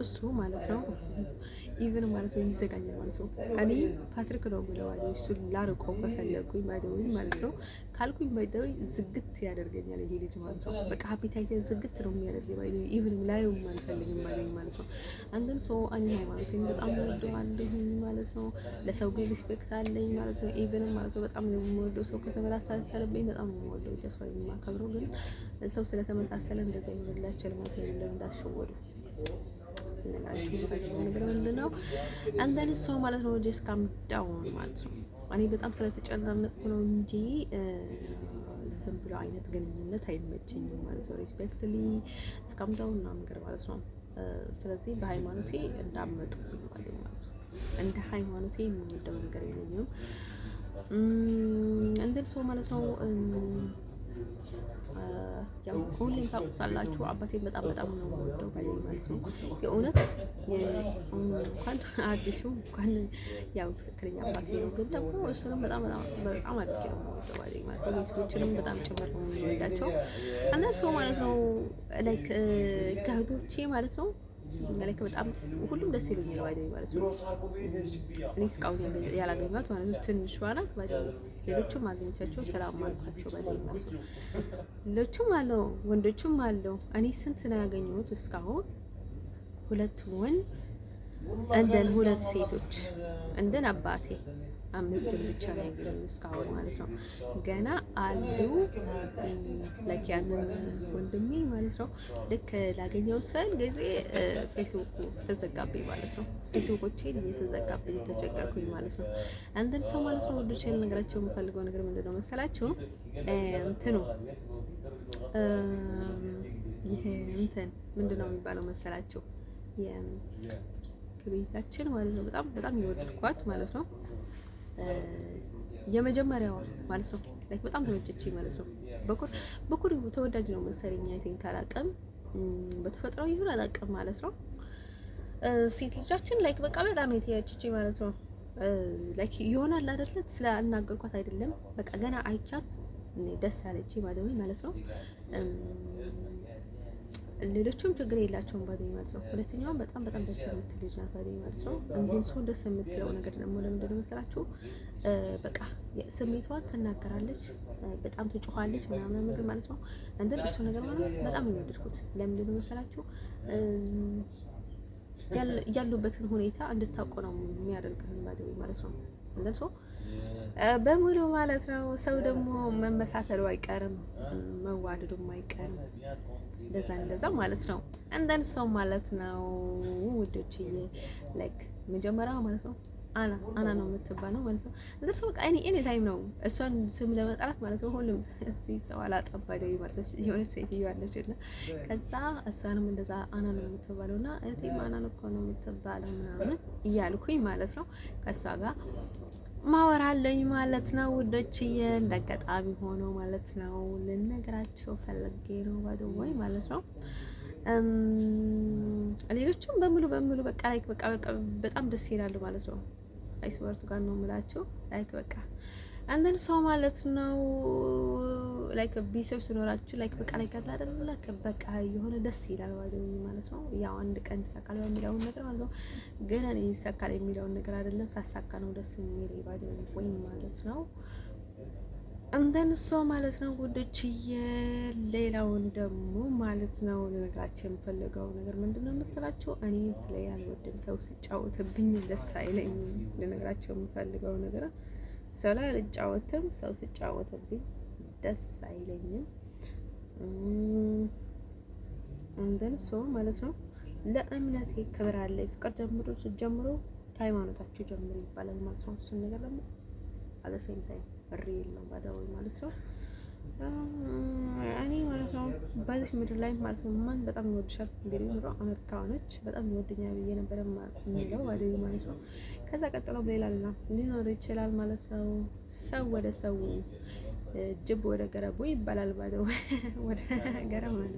[SPEAKER 1] እሱ ማለት ነው ኢቭን ማለት ነው ይዘጋኛል ማለት ነው። እኔ ፓትሪክ ነው ብለው አይደል እሱ ላርቀው ከፈለኩኝ ማለት ነው ካልኩኝ ባይደው ዝግት ያደርገኛል ይሄ ልጅ ማለት ነው። በቃ ሃፒታይት ዝግት ነው የሚያደርገው ባይደው ኢቭን ላይው አልፈልግም ማለት ነው። አንድም ሰው እኔ ሃይማኖቴን በጣም ወደዋለሁ ማለት ነው። ለሰው ግን ሪስፔክት አለኝ ማለት ነው። ኢቭን ማለት ነው በጣም ነው የምወደው ሰው ከተመሳሰለብኝ በጣም ነው የምወደው ተስፋ የማከብረው። ግን ሰው ስለተመሳሰለ እንደዛ ይሆንላችኋል ማለት ነው። እንዳትሸወዱ ነገር ምንድነው አንደን ሰው ማለት ነው ጀስት ካም ዳውን ማለት ነው። እኔ በጣም ስለተጨናነቅኩ ነው እንጂ ዝም ብሎ አይነት ግንኙነት አይመቸኝም ማለት ነው። ሪስፔክትሊ እስካም ዳውን እና ነገር ማለት ነው። ስለዚህ በሃይማኖቴ እንዳመጡ ማለት ነው። እንደ ሃይማኖቴ የምወደው ነገር የለኝም። እንደን ሰው ማለት ነው ያው ሁሌም ታውቃላችሁ አባቴን በጣም ነው የምወደው ባይ ማለት ነው። የእውነት እንኳን አዲሱ እንኳን ያው ትክክለኛ አባቴ ነው፣ ግን ደግሞ እሱንም በጣም አድርጌ ነው የምወደው ባይ ማለት ነው። ቤተሰቦችንም በጣም ጭምር ነው የምወዳቸው። አንዳንድ ሰው ማለት ነው ላይክ ከእህቶቼ ማለት ነው ላይክ በጣም ሁሉም ደስ ይሉኛል ባይ ማለት ነው። እኔ እስካሁን ያላገኘኋት ማለት ነው ትንሿ ናት ባይ። ሌሎቹም አግኝቻቸው ሰላም አልኳቸው ባይ ማለት ነው። ሌሎቹም አለው ወንዶቹም አለው። እኔ ስንት ነው ያገኘሁት እስካሁን? 2 ወንድ እንደን 2 ሴቶች እንደን አባቴ 5 ብቻ ነው ያገኘኝ እስካሁን ማለት ነው። ገና አሉ ላይክ ያንን ወንድሜ ማለት ነው ልክ ላገኘው ስል ጊዜ ፌስቡክ ተዘጋብኝ ማለት ነው። ፌስቡኮቼን እየተዘጋብኝ ተቸገርኩኝ ማለት ነው። አንተን ሰው ማለት ነው ወዶቼ ልነግራቸው የምፈልገው ነገር ምንድነው መሰላችሁ? እንትኑ ይሄ እንትን ምንድነው የሚባለው መሰላችሁ? የቤታችን ማለት ነው በጣም የወደድኳት ማለት ነው የመጀመሪያዋ ማለት ነው። ላይክ በጣም ተመቸችኝ ማለት ነው። በኩር ተወዳጅ ነው መሰለኝ አይ ቲንክ አላውቅም፣ በተፈጥሮ ይሁን አላውቅም ማለት ነው። ሴት ልጃችን ላይክ በቃ በጣም የተያችችኝ ማለት ነው። ላይክ ይሆናል አይደለ? ስላናገርኳት አይደለም በቃ ገና አይቻት ደስ ያለችኝ ማለት ነው። ሌሎቹም ችግር የላቸውም ባገኝ ማለት ነው። ሁለተኛውም በጣም ደስ የምትል ልጅ ናት ባገኝ ማለት ነው። እንዲሁም ሰው ደስ የምትለው ነገር ደግሞ ለምንድን ነው መሰላችሁ? በቃ ስሜቷን ትናገራለች፣ በጣም ትጮኻለች ምናምን ነገር ማለት ነው። እንትን እሱ ነገር ማለት በጣም ነው የወደድኩት። ለምንድን ነው መሰላችሁ? ያሉበትን ሁኔታ እንድታውቁ ነው የሚያደርግህን ባገኝ ማለት ነው። እንደሱ በሙሉ ማለት ነው። ሰው ደግሞ መመሳሰሉ አይቀርም፣ መዋደዱም አይቀርም። እንደዛ ማለት ነው። እንደን ሰው ማለት ነው ውዶችዬ። ላይክ መጀመሪያ ማለት ነው አና ነው የምትባለው ማለት ነው። እንደን ሰው በቃ እኔ ታይም ነው እሷን ስም ለመጥራት ማለት ነው። ሁሉም እዚህ ሰው አላጠባደኝ ማለት ነው። የሆነ ሴትዮ አለች እና ከዛ እሷንም እንደዛ አና ነው የምትባለውና እቴም አና ነው እኮ ነው የምትባለው ምናምን እያልኩኝ ማለት ነው ከሷ ጋር ማወራለኝ ማለት ነው ውዶችዬ። እንደአጋጣሚ ሆኖ ማለት ነው ልነግራቸው ፈልጌ ነው ባደወይ ማለት ነው። ሌሎቹም በሙሉ በቃ ላይክ በቃ በጣም ደስ ይላሉ ማለት ነው። አይስወርቱ ጋር ነው የምላቸው ላይክ በቃ አንደን ሰው ማለት ነው ላይክ ቢሰብ ሲኖራችሁ ላይክ በቃ ላይክ አይደለ በቃ የሆነ ደስ ይላል ማለት ነው። ያው አንድ ቀን ይሳካል የሚለውን ነገር ማለት ነው። ግን እኔ ይሳካል የሚለውን ነገር አይደለም ሳሳካ ነው ደስ የሚል ወይ ማለት ነው። እንደን ሰው ማለት ነው ጉዶችዬ። ሌላውን ደግሞ ማለት ነው ልነግራችሁ የምፈልገው ነገር ምንድነው መሰላችሁ? እኔ ፕሌይ አልወድም፣ ሰው ሲጫወትብኝ ደስ አይለኝም። ልነግራችሁ የምፈልገው ነገር ሰው ላይ አልጫወትም፣ ሰው ሲጫወትብኝ ደስ አይለኝም። እንደን ሰው ማለት ነው ለእምነቴ ክብር አለ። ፍቅር ጀምሮ ሃይማኖታችሁ ጀምሮ ይባላል ማለት ነው። እሱን ነገር ደግሞ አለሰኝ ታይ ሪል ነው ባዳው ማለት ነው። እኔ ማለት ነው በዚህ ምድር ላይ ማለት ነው ማን በጣም ይወድሻል? እንግዲህ ነው አሜሪካኖች በጣም ይወደኛል ብዬ ነበር የሚለው ባዳው ማለት ነው። ከዛ ቀጥሎ ሌላ ሊኖር ይችላል ማለት ነው። ሰው ወደ ሰው ጅብ ወደ ገረቡ ይባላል ባዳው ወደ ገረማ ነው